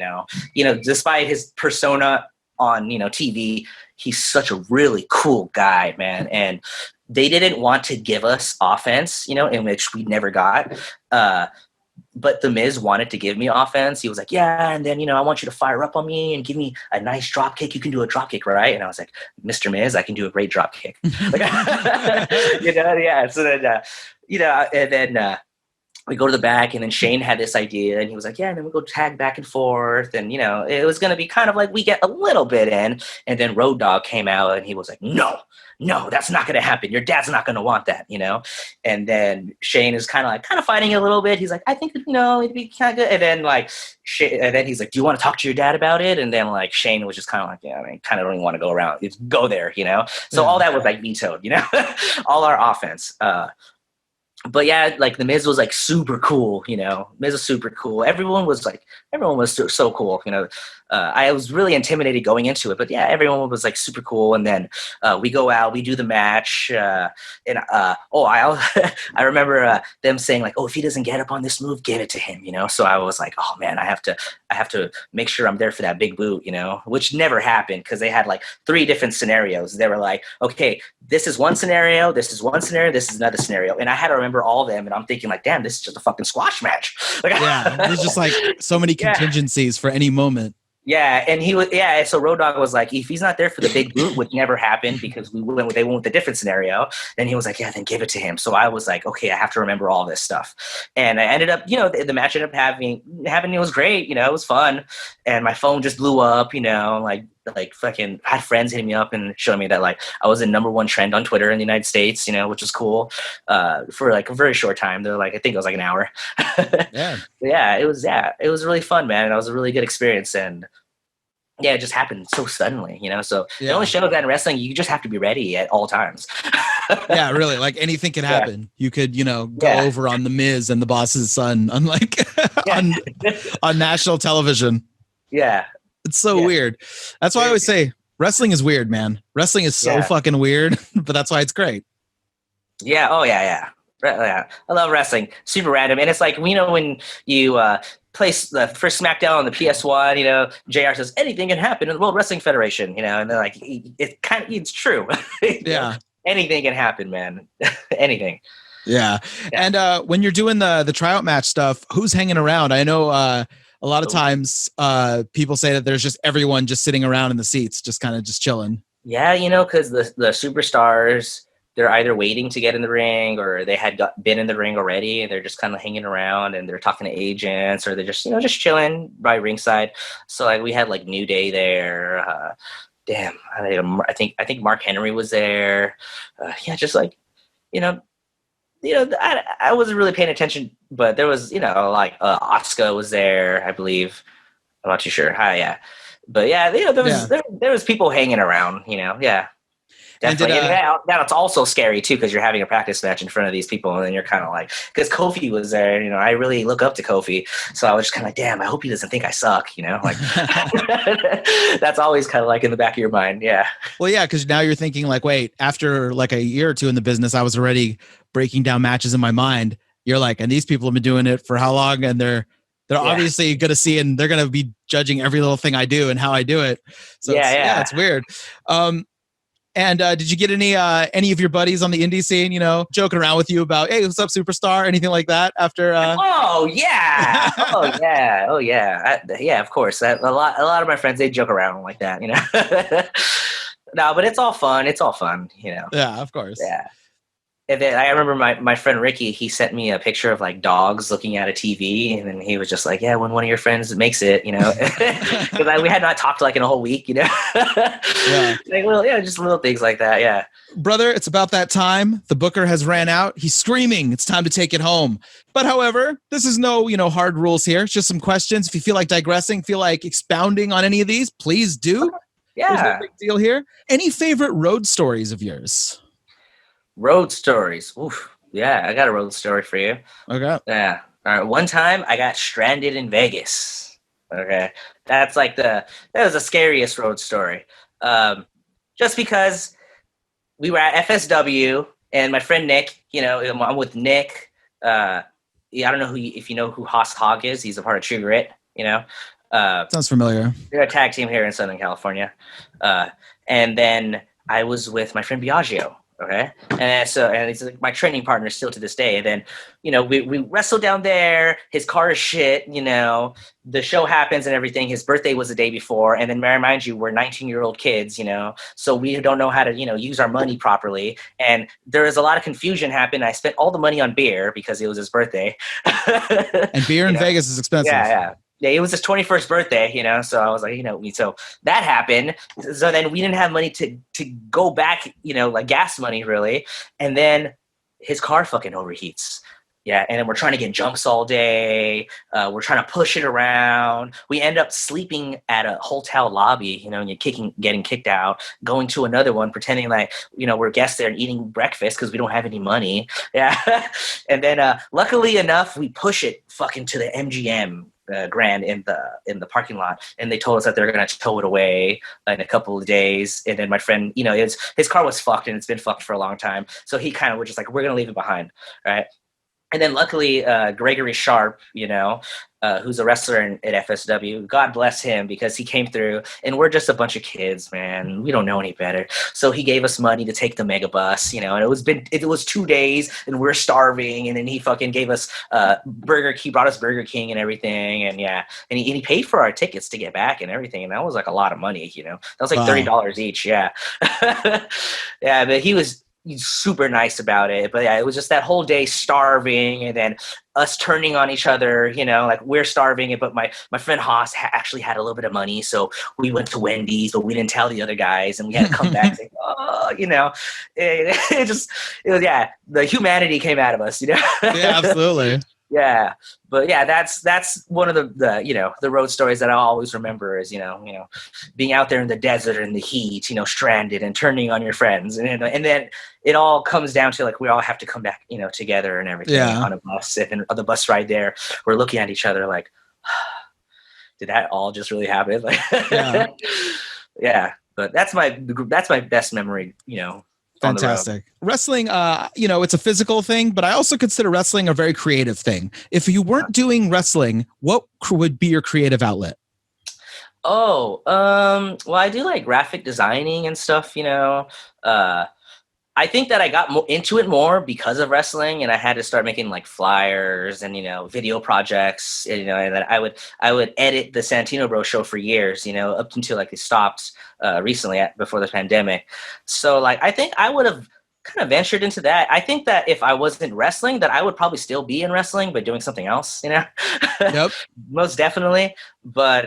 despite his persona on, TV, he's such a really cool guy, man. And they didn't want to give us offense, in which we never got. But The Miz wanted to give me offense. He was like, yeah, and then, I want you to fire up on me and give me a nice drop kick. You can do a drop kick, right? And I was like, Mr. Miz, I can do a great drop kick. Like, yeah. So then, and then we go to the back, and then Shane had this idea, and he was like, yeah, and then we go tag back and forth. And, it was going to be kind of like we get a little bit in. And then Road Dogg came out, and he was like, no, that's not going to happen. Your dad's not going to want that, And then Shane is kind of fighting a little bit. He's like, I think, it'd be kind of good. And then and then he's like, do you want to talk to your dad about it? And then like Shane was just kind of like, yeah, I kind of don't even want to go around. Just go there, So all that was like vetoed, all our offense. But yeah, like The Miz was like super cool, Miz was super cool. Everyone was so cool, I was really intimidated going into it, but yeah, everyone was like super cool. And then we go out, we do the match, and I remember them saying like, oh, if he doesn't get up on this move, give it to him, So I was like, oh man, I have to make sure I'm there for that big boot, which never happened because they had like 3 different scenarios. They were like, okay, this is one scenario, this is one scenario, this is another scenario, and I had to remember remember all of them, and I'm thinking like, damn, this is just a fucking squash match. Like, Yeah, there's just like so many contingencies for any moment. Yeah, and so Road Dogg was like, if he's not there for the big boot, which never happened because they went with a different scenario, then he was like, yeah, then give it to him. So I was like, okay, I have to remember all this stuff. And I ended up, the match ended up happening. It was great, it was fun. And my phone just blew up, like fucking I had friends hitting me up and showing me that like I was in #1 trend on Twitter in the United States, which was cool for like a very short time. They're like, I think it was like an hour. Yeah. It was really fun, man. And it was a really good experience. And yeah, it just happened so suddenly, so the only show that in wrestling, you just have to be ready at all times. Yeah, really. Like anything can happen. You could, go over on The Miz and the boss's son, unlike on national television. Yeah. It's so weird. That's why I always say wrestling is weird, man. Wrestling is so fucking weird, but that's why it's great. Yeah. Oh, yeah. I love wrestling. Super random. And it's like, when you place the first SmackDown on the PS1, JR says anything can happen in the World Wrestling Federation, and they're like, it's true. Yeah. Anything can happen, man. Anything. Yeah. And when you're doing the tryout match stuff, who's hanging around? I know a lot of times people say that there's just everyone just sitting around in the seats, just kind of just chilling. Yeah, because the superstars, they're either waiting to get in the ring or they had been in the ring already and they're just kind of hanging around and they're talking to agents or they're just, just chilling by ringside. So like we had like New Day there. I think Mark Henry was there. Just like, I wasn't really paying attention, but there was, like Asuka was there, I believe. I'm not too sure. But yeah, there was people hanging around, yeah. Definitely. And that's also scary too, because you're having a practice match in front of these people, and then you're kind of like, because Kofi was there, I really look up to Kofi, so I was just kind of like, damn, I hope he doesn't think I suck, like that's always kind of like in the back of your mind, yeah. Well, yeah, because now you're thinking like, wait, after like a year or two in the business, I was already breaking down matches in my mind. You're like, and these people have been doing it for how long, and they're obviously going to see, and they're going to be judging every little thing I do and how I do it. So it's weird. And did you get any of your buddies on the indie scene, joking around with you about, hey, what's up, superstar? Anything like that after? Oh yeah, yeah. Of course, a lot of my friends, they joke around like that, No, but it's all fun. Yeah, of course. Yeah. And then I remember my friend Ricky, he sent me a picture of like dogs looking at a TV, and then he was just like, yeah, when one of your friends makes it, because we had not talked like in a whole week, Yeah. Like, well, yeah, just little things like that. Yeah. Brother, it's about that time. The booker has ran out. He's screaming. It's time to take it home. But however, this is no, hard rules here. It's just some questions. If you feel like digressing, feel like expounding on any of these, please do. Yeah. There's no big deal here. Any favorite road stories of yours? Road stories. Oof. Yeah, I got a road story for you. Okay. Yeah. All right. One time I got stranded in Vegas. Okay. That was the scariest road story. Just because we were at FSW and my friend Nick, I'm with Nick. I don't know if you know who Haas Hogg is. He's a part of True Grit, Sounds familiar. They're a tag team here in Southern California. And then I was with my friend Biagio. Okay. And he's like my training partner still to this day. And then, we wrestled down there. His car is shit. The show happens and everything. His birthday was the day before. And then, mind you, we're 19-year-old kids, so we don't know how to, use our money properly. And there was a lot of confusion happened. I spent all the money on beer because it was his birthday. And beer in Vegas is expensive. Yeah, it was his 21st birthday, so I was like, so that happened. So then we didn't have money to go back, like gas money really. And then his car fucking overheats. Yeah, and then we're trying to get junks all day. We're trying to push it around. We end up sleeping at a hotel lobby, and you're getting kicked out, going to another one, pretending like, we're guests there and eating breakfast because we don't have any money. Yeah. And then luckily enough, we push it fucking to the MGM Grand in the parking lot, and they told us that they're going to tow it away in a couple of days. And then my friend, his car was fucked and it's been fucked for a long time, so he kind of was just like, we're going to leave it behind, right? And then luckily, Gregory Sharp, who's a wrestler at FSW, God bless him, because he came through, and we're just a bunch of kids, man. We don't know any better. So he gave us money to take the mega bus, and it was 2 days, and we're starving, and then he fucking gave us he brought us Burger King and everything, and he paid for our tickets to get back and everything, and that was like a lot of money, That was like $30 each, yeah. Yeah, but he's super nice about it. But yeah, it was just that whole day starving, and then us turning on each other, like we're starving, but my friend Haas actually had a little bit of money, so we went to Wendy's, but we didn't tell the other guys, and we had to come back and the humanity came out of us, Yeah, absolutely. Yeah, but yeah, that's one of the road stories that I always remember is being out there in the desert in the heat, stranded and turning on your friends, and then it all comes down to like we all have to come back together and everything on a bus, and on the bus ride there we're looking at each other like, did that all just really happen? Like, yeah, but that's my best memory, Fantastic. Wrestling, it's a physical thing, but I also consider wrestling a very creative thing. If you weren't doing wrestling, what would be your creative outlet? Oh, well, I do like graphic designing and stuff, I think that I got into it more because of wrestling, and I had to start making like flyers and video projects, and that I would edit the Santino Bros show for years, up until like it stopped recently before the pandemic. So like I think I would have kind of ventured into that. I think that if I wasn't wrestling, that I would probably still be in wrestling, but doing something else, Yep. Most definitely. But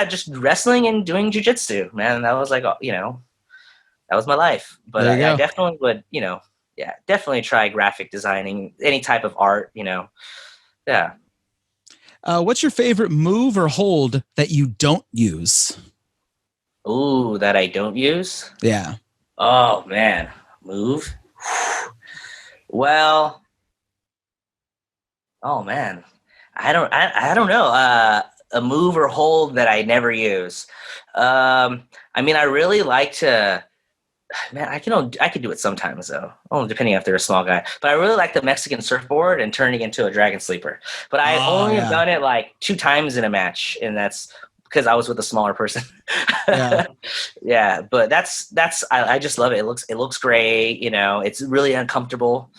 just wrestling and doing jujitsu, man. That was like, that was my life. But I definitely would, definitely try graphic designing, any type of art, Yeah. What's your favorite move or hold that you don't use? Ooh, that I don't use? Yeah. Oh, man. Move? Well, oh, man. I don't know. A move or hold that I never use. I really like to... Man, I can do it sometimes though. Oh, depending if they're a small guy. But I really like the Mexican surfboard and turning into a dragon sleeper. But I only have done it like 2 times in a match, and that's because I was with a smaller person. Yeah. Yeah, but I just love it. It looks great. It's really uncomfortable.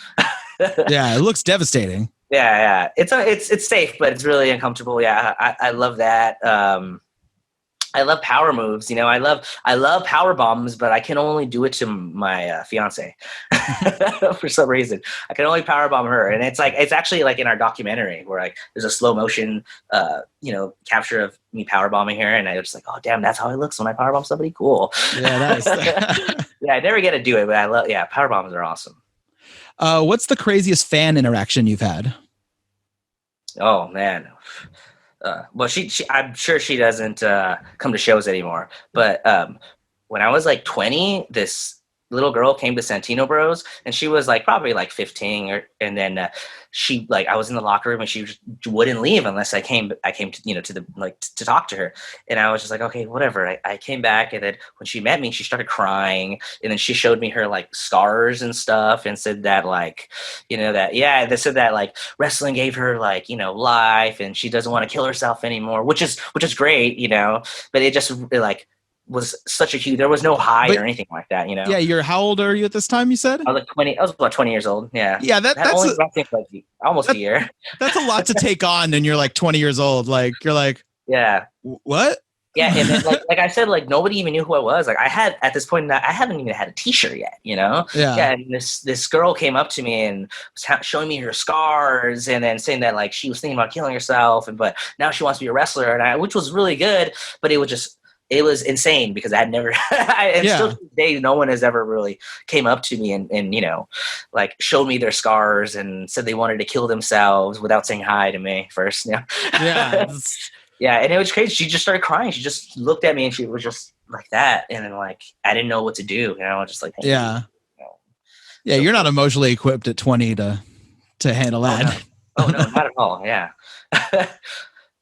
Yeah, it looks devastating. Yeah. It's safe, but it's really uncomfortable. Yeah, I love that. I love power moves. I love power bombs, but I can only do it to my fiance for some reason. I can only power bomb her, and it's actually like in our documentary where like there's a slow motion, capture of me power bombing her, and I was just like, oh damn, that's how it looks when I power bomb somebody. Cool. Yeah, nice. Yeah, I never get to do it, but I love. Yeah, power bombs are awesome. What's the craziest fan interaction you've had? Oh man. Well, she I'm sure she doesn't come to shows anymore. But when I was like 20, this little girl came to Santino Bros, and she was like probably like 15, and then she I was in the locker room, and she wouldn't leave unless I came to to the to talk to her, and I was just like, okay, whatever. I came back, and then when she met me, she started crying, and then she showed me her like scars and stuff, and said that they said that wrestling gave her life, and she doesn't want to kill herself anymore, which is great, but it just was such a huge. There was no high or anything like that, Yeah, how old are you at this time? You said I was like 20. I was about 20 years old. Yeah, yeah. That's only almost a year. That's a lot to take on, and you're like 20 years old. Like you're like, yeah, what? Yeah, and then, like I said, nobody even knew who I was. Like I had at this point, I haven't even had a T-shirt yet, Yeah. And this girl came up to me and was showing me her scars, and then saying that she was thinking about killing herself, but now she wants to be a wrestler, which was really good. But it was insane because I had never, still to this day, no one has ever really came up to me and showed me their scars and said they wanted to kill themselves without saying hi to me first. Yeah. Yeah, and it was crazy. She just started crying. She just looked at me and she was just like that, and then I didn't know what to do. Just like, hey, yeah, yeah. You're not emotionally equipped at 20 to handle that. Oh no, not at all. Yeah.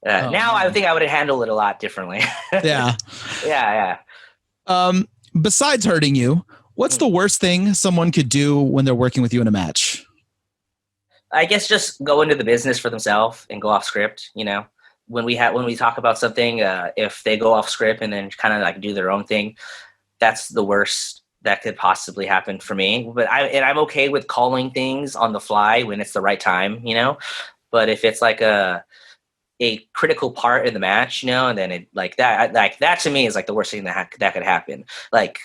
Now I think I would have handled it a lot differently. Yeah. Yeah. Besides hurting you, what's the worst thing someone could do when they're working with you in a match? I guess just go into the business for themselves and go off script. You know, when we talk about something, if they go off script and then kind of like do their own thing, that's the worst that could possibly happen for me. But I'm okay with calling things on the fly when it's the right time. You know, but if it's like a critical part in the match, you know, and then it like that to me is like the worst thing that could happen. Like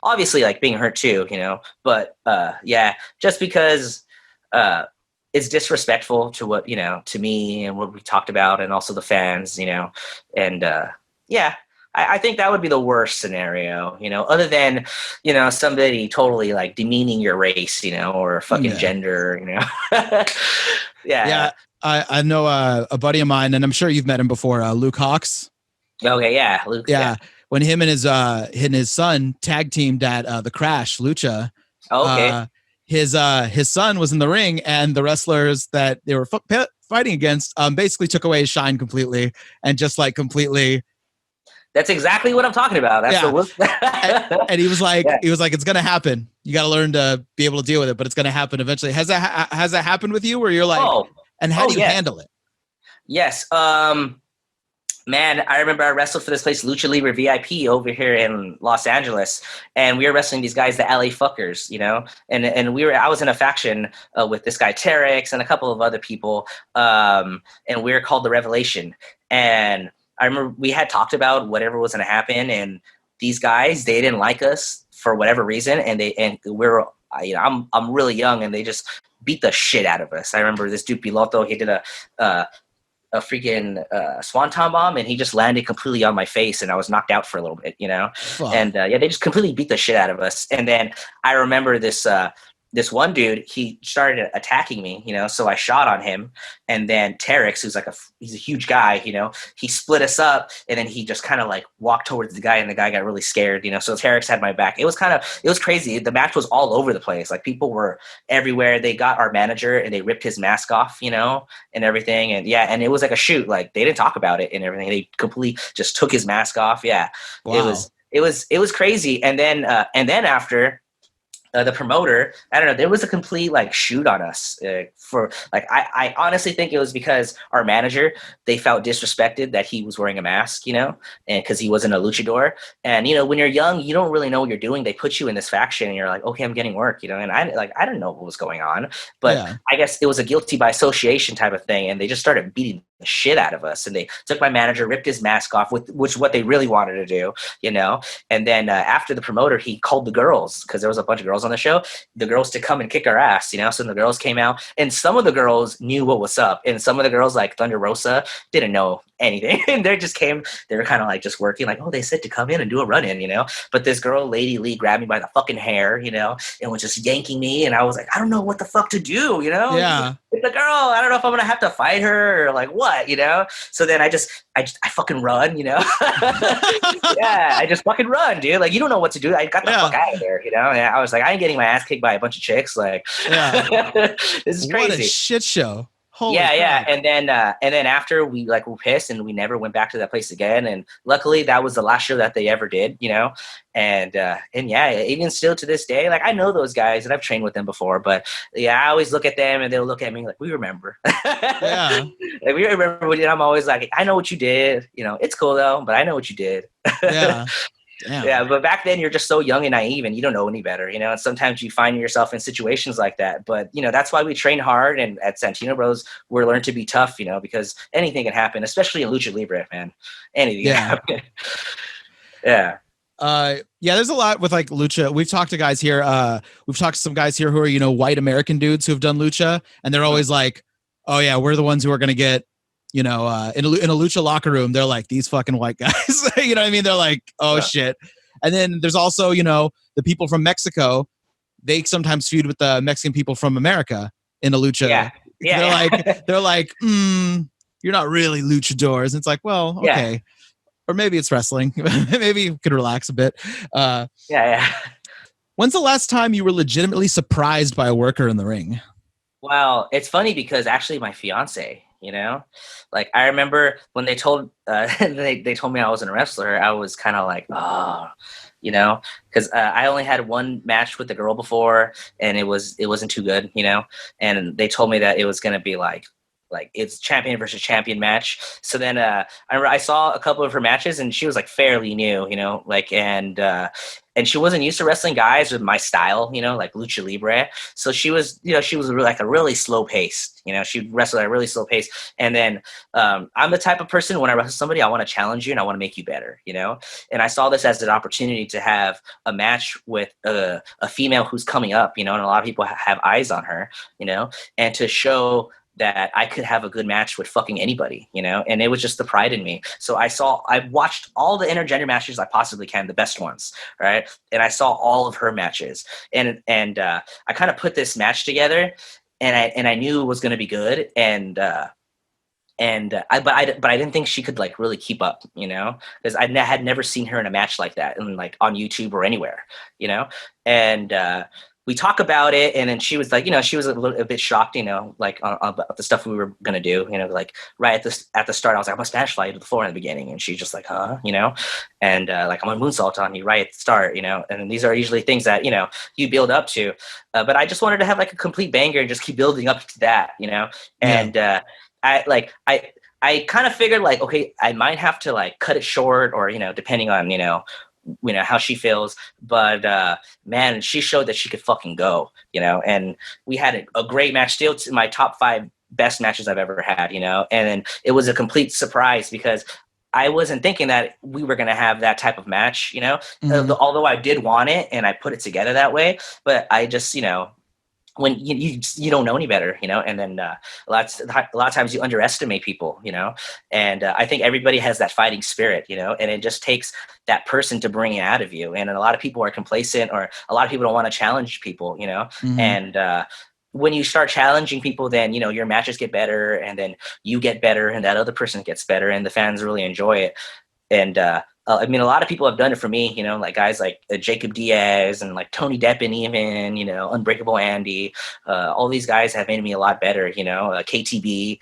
obviously like being hurt too, you know, but yeah, just because it's disrespectful to what, you know, to me and what we talked about and also the fans, you know, and yeah. I think that would be the worst scenario, you know, other than, you know, somebody totally like demeaning your race, you know, or fucking gender, you know. Yeah. I know a buddy of mine, and I'm sure you've met him before, Luke Hawks. Okay, yeah, Luke. Yeah. When him and his son tag teamed at the Crash Lucha. Oh, okay. His son was in the ring, and the wrestlers that they were fighting against basically took away his shine completely, and just like completely. That's exactly what I'm talking about. That's the look. And he was like, it's gonna happen. You got to learn to be able to deal with it, but it's gonna happen eventually. Has that happened with you, where you're like, and how do you handle it? Yes. Man, I remember I wrestled for this place, Lucha Libre VIP, over here in Los Angeles, and we were wrestling these guys, the LA Fuckers, you know, and I was in a faction with this guy Terex and a couple of other people, and we were called the Revelation. And I remember we had talked about whatever was going to happen, and these guys, they didn't like us for whatever reason, and we were, you know, I'm really young, and they just beat the shit out of us. I remember this dude Piloto, he did a freaking swanton bomb, and he just landed completely on my face, and I was knocked out for a little bit, you know. Wow. And yeah, they just completely beat the shit out of us. And then I remember this one dude, he started attacking me, you know, so I shot on him. And then Terex, who's like he's a huge guy, you know, he split us up, and then he just kind of like walked towards the guy, and the guy got really scared, you know, so Terex had my back. It was crazy. The match was all over the place. Like, people were everywhere. They got our manager, and they ripped his mask off, you know, and everything. And yeah, and it was like a shoot. Like, they didn't talk about it and everything. They completely just took his mask off. Yeah. Wow. It was crazy. And then after, the promoter, I don't know, there was a complete like shoot on us for like, I honestly think it was because our manager, they felt disrespected that he was wearing a mask, you know, and because he wasn't a luchador. And, you know, when you're young, you don't really know what you're doing. They put you in this faction, and you're like, okay, I'm getting work, you know, and I didn't know what was going on, but I guess it was a guilty by association type of thing. And they just started beating the shit out of us, and they took my manager, ripped his mask off, which is what they really wanted to do, you know. And then after the promoter, he called the girls, because there was a bunch of girls on the show, the girls to come and kick our ass, you know. So the girls came out, and some of the girls knew what was up, and some of the girls, like Thunder Rosa, didn't know anything. And they were kind of like just working, like, oh, they said to come in and do a run-in, you know. But this girl, Lady Lee, grabbed me by the fucking hair, you know, and was just yanking me, and I was like, I don't know what the fuck to do, you know. Yeah. It's a girl, I don't know if I'm gonna have to fight her or like what, you know. So then I fucking run, you know. Yeah, I just fucking run, dude. Like, you don't know what to do. I got the fuck out of there, you know. And I was like, I ain't getting my ass kicked by a bunch of chicks. Like, this is crazy. What a shit show. Holy crap. And then after, we were pissed, and we never went back to that place again. And luckily, that was the last show that they ever did, you know. And yeah, even still to this day, like, I know those guys and I've trained with them before, but yeah, I always look at them and they'll look at me like, we remember. Yeah. Like, we remember what you did. I'm always like, I know what you did. You know, it's cool though, but I know what you did. Yeah. Damn. Yeah, but back then you're just so young and naive, and you don't know any better, you know, and sometimes you find yourself in situations like that. But, you know, that's why we train hard, and at Santino Bros, we're learned to be tough, you know, because anything can happen, especially in Lucha Libre, man. Anything can happen. Yeah. Yeah, there's a lot with like Lucha. We've talked to guys here. We've talked to some guys here who are, you know, white American dudes who have done Lucha, and they're always like, oh yeah, we're the ones who are going to get, you know, in a Lucha locker room, they're like, these fucking white guys, you know what I mean? They're like, oh shit. And then there's also, you know, the people from Mexico, they sometimes feud with the Mexican people from America in a Lucha. Yeah. They're like, you're not really luchadors. And it's like, well, okay. Yeah. Or maybe it's wrestling. Maybe you could relax a bit. Yeah. When's the last time you were legitimately surprised by a worker in the ring? Well, it's funny because actually my fiance, you know, like, I remember when they told they told me I wasn't a wrestler, I was kind of like, oh, you know, because I only had one match with the girl before, and it wasn't too good, you know, and they told me that it was gonna be like it's champion versus champion match. So then I remember I saw a couple of her matches, and she was like fairly new, you know, like and she wasn't used to wrestling guys with my style, you know, like lucha libre. So she was, you know, she was like a really slow paced, you know, she wrestled at a really slow pace. And then I'm the type of person, when I wrestle somebody, I want to challenge you and I want to make you better, you know. And I saw this as an opportunity to have a match with a female who's coming up, you know, and a lot of people have eyes on her, you know, and to show that I could have a good match with fucking anybody, you know, and it was just the pride in me. So I watched all the intergender matches I possibly can, the best ones, right? And I saw all of her matches, and I kind of put this match together, and I knew it was going to be good, but I didn't think she could like really keep up, you know, because had never seen her in a match like that, and like on YouTube or anywhere, you know, and we talk about it, and then she was like, you know, she was a bit shocked, you know, like on the stuff we were gonna do, you know, like right at the start, I was like, I'm gonna Spanish fly you to the floor in the beginning, and she's just like, huh, you know, and like I'm gonna moonsault on you right at the start, you know, and these are usually things that, you know, you build up to, but I just wanted to have like a complete banger and just keep building up to that, you know, and I kind of figured like, okay, I might have to like cut it short, or, you know, depending on, you know, how she feels, but man, she showed that she could fucking go, you know, and we had a great match, still to my top 5 best matches I've ever had, you know, and then it was a complete surprise because I wasn't thinking that we were going to have that type of match, you know, although I did want it and I put it together that way, but I just, you know, when you don't know any better, you know, and then a lot of times you underestimate people, you know, and I think everybody has that fighting spirit, you know, and it just takes that person to bring it out of you. And a lot of people are complacent, or a lot of people don't want to challenge people, you know, and when you start challenging people, then, you know, your matches get better, and then you get better, and that other person gets better, and the fans really enjoy it. And I mean, a lot of people have done it for me, you know, like guys like Jacob Diaz and like Tony Deppen, even, you know, Unbreakable Andy. All these guys have made me a lot better, you know, KTB.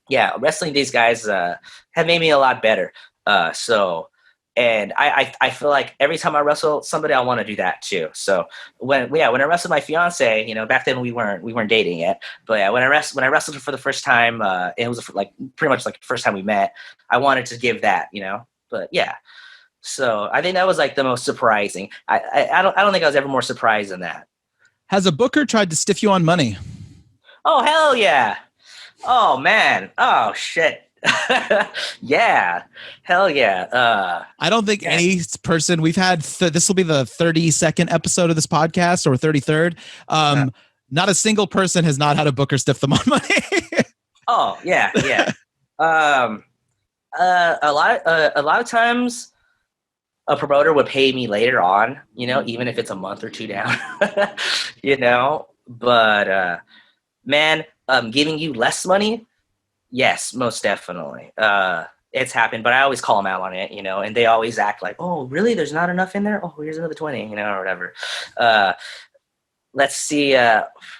Yeah, wrestling these guys have made me a lot better. And I feel like every time I wrestle somebody, I want to do that too. So when I wrestled my fiance, you know, back then we weren't dating yet, but yeah, when I wrestled her for the first time, it was like pretty much like the first time we met, I wanted to give that, you know. But yeah, so I think that was like the most surprising. I don't think I was ever more surprised than that. Has a booker tried to stiff you on money? Oh, hell yeah. Oh man. Oh shit. Yeah. Hell yeah. I don't think any person we've had, this will be the 32nd episode of this podcast, or 33rd. Not a single person has not had a booker stiff them on money. Oh yeah. Yeah. A lot of times a promoter would pay me later on, you know, even if it's a month or two down, you know, but man, giving you less money. Yes, most definitely. It's happened, but I always call them out on it, you know, and they always act like, oh, really? There's not enough in there? Oh, here's another 20, you know, or whatever. Let's see.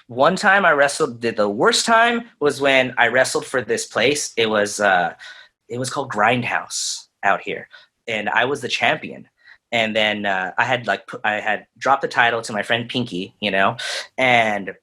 One time I wrestled, the worst time was when I wrestled for this place. It was called Grindhouse out here, and I was the champion. And then I had dropped the title to my friend Pinky, you know, and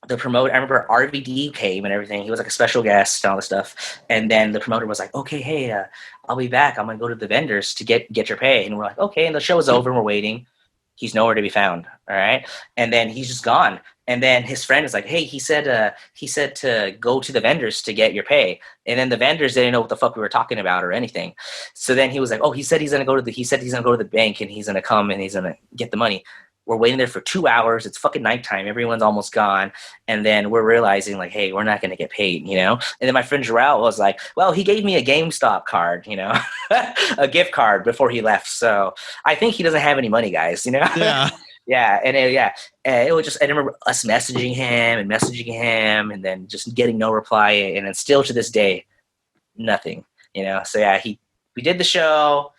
the promoter, I remember RVD came and everything. He was like a special guest and all this stuff. And then the promoter was like, okay, hey, I'll be back. I'm going to go to the vendors to get your pay. And we're like, okay. And the show was over and we're waiting. He's nowhere to be found. All right. And then he's just gone. And then his friend is like, hey, he said to go to the vendors to get your pay. And then the vendors didn't know what the fuck we were talking about or anything. So then he was like, oh, he said he's going to go to the bank and he's going to come and he's going to get the money. We're waiting there for 2 hours. It's fucking nighttime. Everyone's almost gone. And then we're realizing like, hey, we're not going to get paid, you know? And then my friend Gerald was like, well, he gave me a GameStop card, you know, a gift card before he left. So I think he doesn't have any money, guys, you know? Yeah. Yeah. And it was just, I remember us messaging him and then just getting no reply. And then still to this day, nothing, you know? So yeah, we did the show.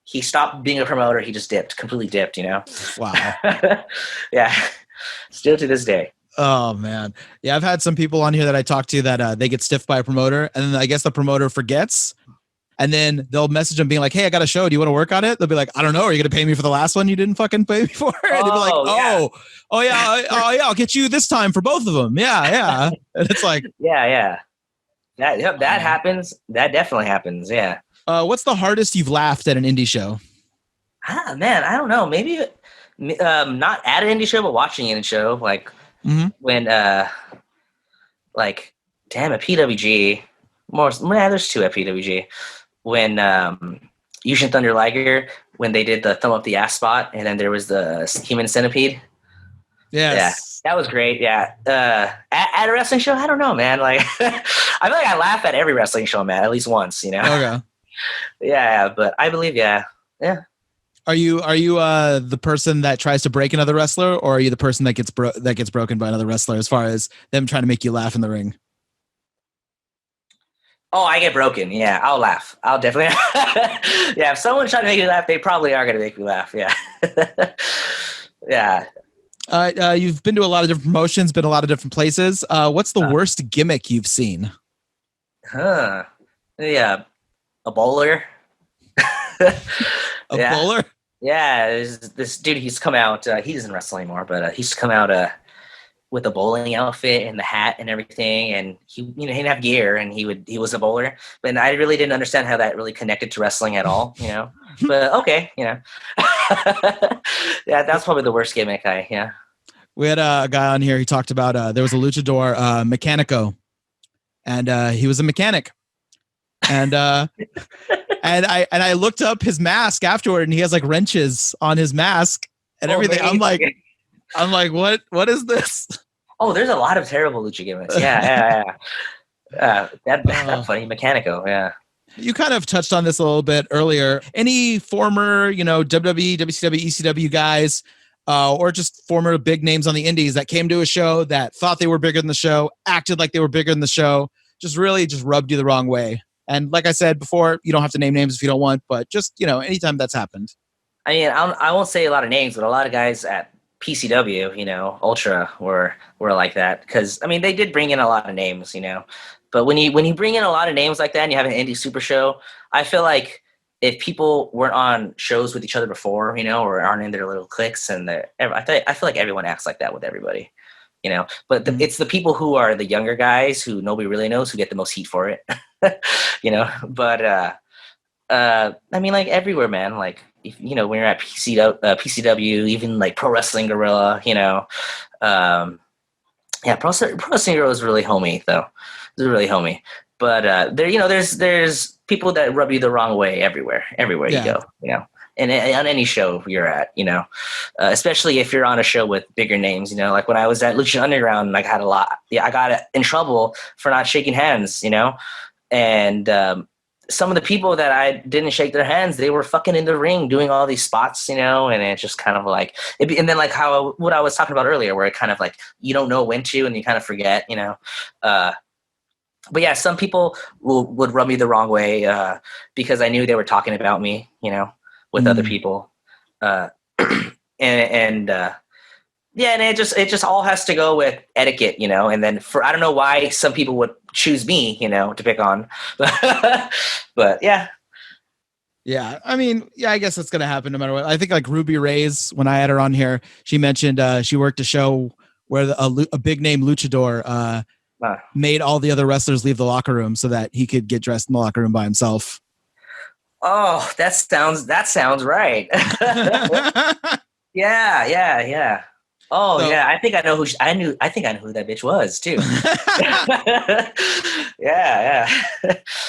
He stopped being a promoter. He just completely dipped, you know? Wow. Yeah. Still to this day. Oh man. Yeah. I've had some people on here that I talk to that they get stiffed by a promoter, and then I guess the promoter forgets, And then they'll message them being like, hey, I got a show. Do you want to work on it? They'll be like, I don't know. Are you going to pay me for the last one you didn't fucking pay me for? And they'll be like, yeah, I'll get you this time for both of them. Yeah. And it's like, yeah. That happens. That definitely happens. Yeah. What's the hardest you've laughed at an indie show? Man, I don't know. Maybe not at an indie show, but watching an indie show. Like when, like, damn, at PWG, there's two at PWG. When Yushin Thunder Liger, when they did the thumb up the ass spot, and then there was the human centipede. Yes. Yeah, that was great. Yeah. At a wrestling show, I don't know, man. Like, I feel like I laugh at every wrestling show, man, at least once, you know? Okay. Yeah, but I believe, yeah. Are you the person that tries to break another wrestler, or are you the person that gets broken by another wrestler as far as them trying to make you laugh in the ring? Oh, I get broken. Yeah, I'll laugh. I'll definitely. Yeah, if someone's trying to make me laugh, they probably are going to make me laugh. Yeah. Yeah. You've been to a lot of different promotions, been a lot of different places. What's the worst gimmick you've seen? Yeah, a bowler. Bowler? Yeah, this dude. He's come out. He doesn't wrestle anymore, but he's come out with a bowling outfit and the hat and everything, and he didn't have gear, and he was a bowler. But I really didn't understand how that really connected to wrestling at all, you know. But okay, you know. Yeah, that's probably the worst gimmick. We had a guy on here. He talked about there was a luchador, Mechanico, and he was a mechanic, and and I looked up his mask afterward, and he has like wrenches on his mask and everything. Maybe. I'm like, what is this? Oh, there's a lot of terrible lucha gimmicks. Yeah. That's funny. Mechanico, yeah. You kind of touched on this a little bit earlier. Any former, WWE, WCW, ECW guys, or just former big names on the indies that came to a show that thought they were bigger than the show, acted like they were bigger than the show, just rubbed you the wrong way? And like I said before, you don't have to name names if you don't want, but just, anytime that's happened. I mean, I won't say a lot of names, but a lot of guys at PCW, Ultra were like that. Because, I mean, they did bring in a lot of names, But when you bring in a lot of names like that and you have an indie super show, I feel like if people weren't on shows with each other before, or aren't in their little cliques, and I feel like everyone acts like that with everybody, But it's the people who are the younger guys who nobody really knows who get the most heat for it, But I mean, like everywhere, man. Like when you're at PCW, even like Pro Wrestling Guerrilla, Pro Wrestling Guerrilla is really homey though. It's really homey. But there's people that rub you the wrong way everywhere you go, and on any show you're at, especially if you're on a show with bigger names, like when I was at Lucha Underground, like I got in trouble for not shaking hands, and some of the people that I didn't shake their hands, they were fucking in the ring doing all these spots, and it's just kind of like, and then like what I was talking about earlier, where it kind of like, you don't know when to, and you kind of forget, but yeah, some people would rub me the wrong way, because I knew they were talking about me, with other people. And it just all has to go with etiquette, and then I don't know why some people would choose me, to pick on, but yeah. Yeah. I mean, yeah, I guess that's going to happen no matter what. I think like Ruby Reyes, when I had her on here, she mentioned she worked a show where a big name luchador made all the other wrestlers leave the locker room so that he could get dressed in the locker room by himself. Oh, that sounds right. Yeah. Oh, so, yeah. I think I know who I think I know who that bitch was too. Yeah.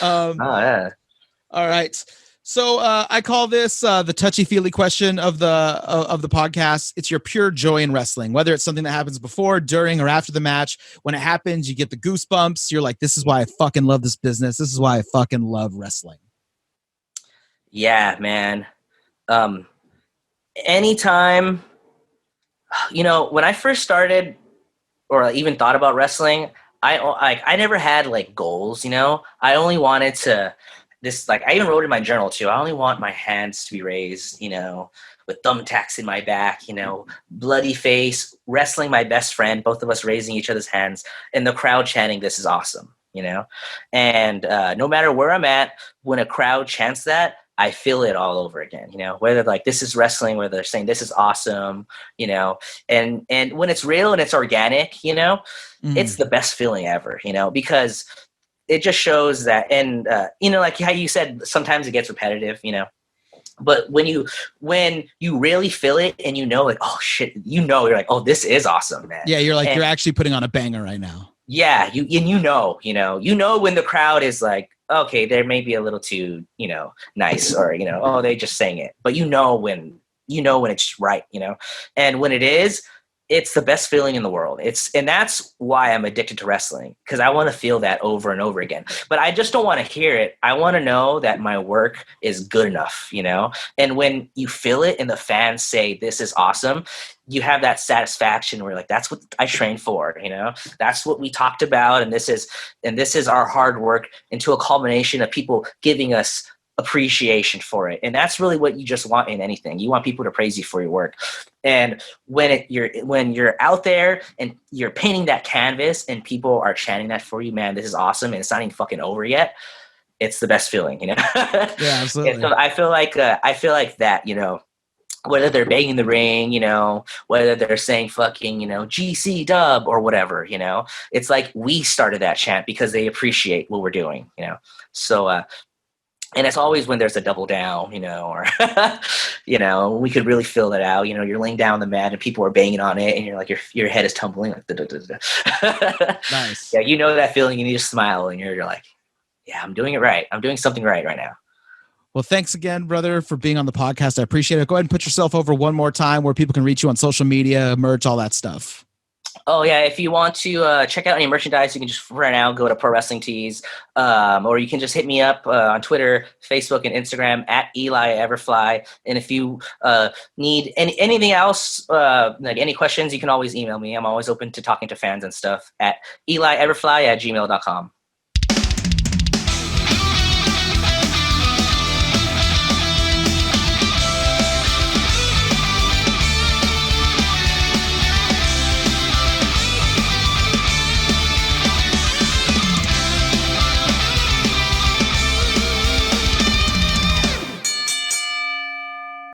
Yeah. All right. So I call this the touchy-feely question of the podcast. It's your pure joy in wrestling, whether it's something that happens before, during, or after the match. When it happens, you get the goosebumps. You're like, this is why I fucking love this business. This is why I fucking love wrestling. Yeah, man. Anytime, when I first started or even thought about wrestling, I never had like goals, I only wanted to I even wrote in my journal too. I only want my hands to be raised, with thumbtacks in my back, bloody face, wrestling my best friend, both of us raising each other's hands, and the crowd chanting, "This is awesome." And no matter where I'm at, when a crowd chants that, I feel it all over again, whether like this is wrestling, whether they're saying this is awesome, and when it's real and it's organic, it's the best feeling ever, because it just shows that, and like how you said, sometimes it gets repetitive, but when you really feel it and like, oh shit, you're like, oh, this is awesome, man. Yeah, you're like, you're actually putting on a banger right now. Yeah, you know when the crowd is like, okay, they may be a little too, nice, or oh, they just saying it, but when it's right, and when it is, it's the best feeling in the world. And that's why I'm addicted to wrestling, because I want to feel that over and over again. But I just don't want to hear it. I want to know that my work is good enough, And when you feel it and the fans say this is awesome, you have that satisfaction where like, that's what I trained for, That's what we talked about, and this is our hard work into a culmination of people giving us appreciation for it. And that's really what you just want in anything. You want people to praise you for your work. And when you're out there and you're painting that canvas and people are chanting that for you, man, this is awesome, and it's not even fucking over yet, it's the best feeling, Yeah, absolutely. So I feel like that, whether they're banging the ring, whether they're saying fucking, GC dub or whatever, it's like we started that chant because they appreciate what we're doing, So and it's always when there's a double down, or, we could really feel that out. You're laying down on the mat and people are banging on it, and you're like, your head is tumbling. Like, nice. Yeah, that feeling, and you just smile, and you're like, yeah, I'm doing it right. I'm doing something right now. Well, thanks again, brother, for being on the podcast. I appreciate it. Go ahead and put yourself over one more time where people can reach you on social media, merch, all that stuff. Oh, yeah. If you want to check out any merchandise, you can just right now go to Pro Wrestling Tees, or you can just hit me up on Twitter, Facebook, and Instagram at Eli Everfly. And if you need anything else, like any questions, you can always email me. I'm always open to talking to fans and stuff at elieverfly@gmail.com.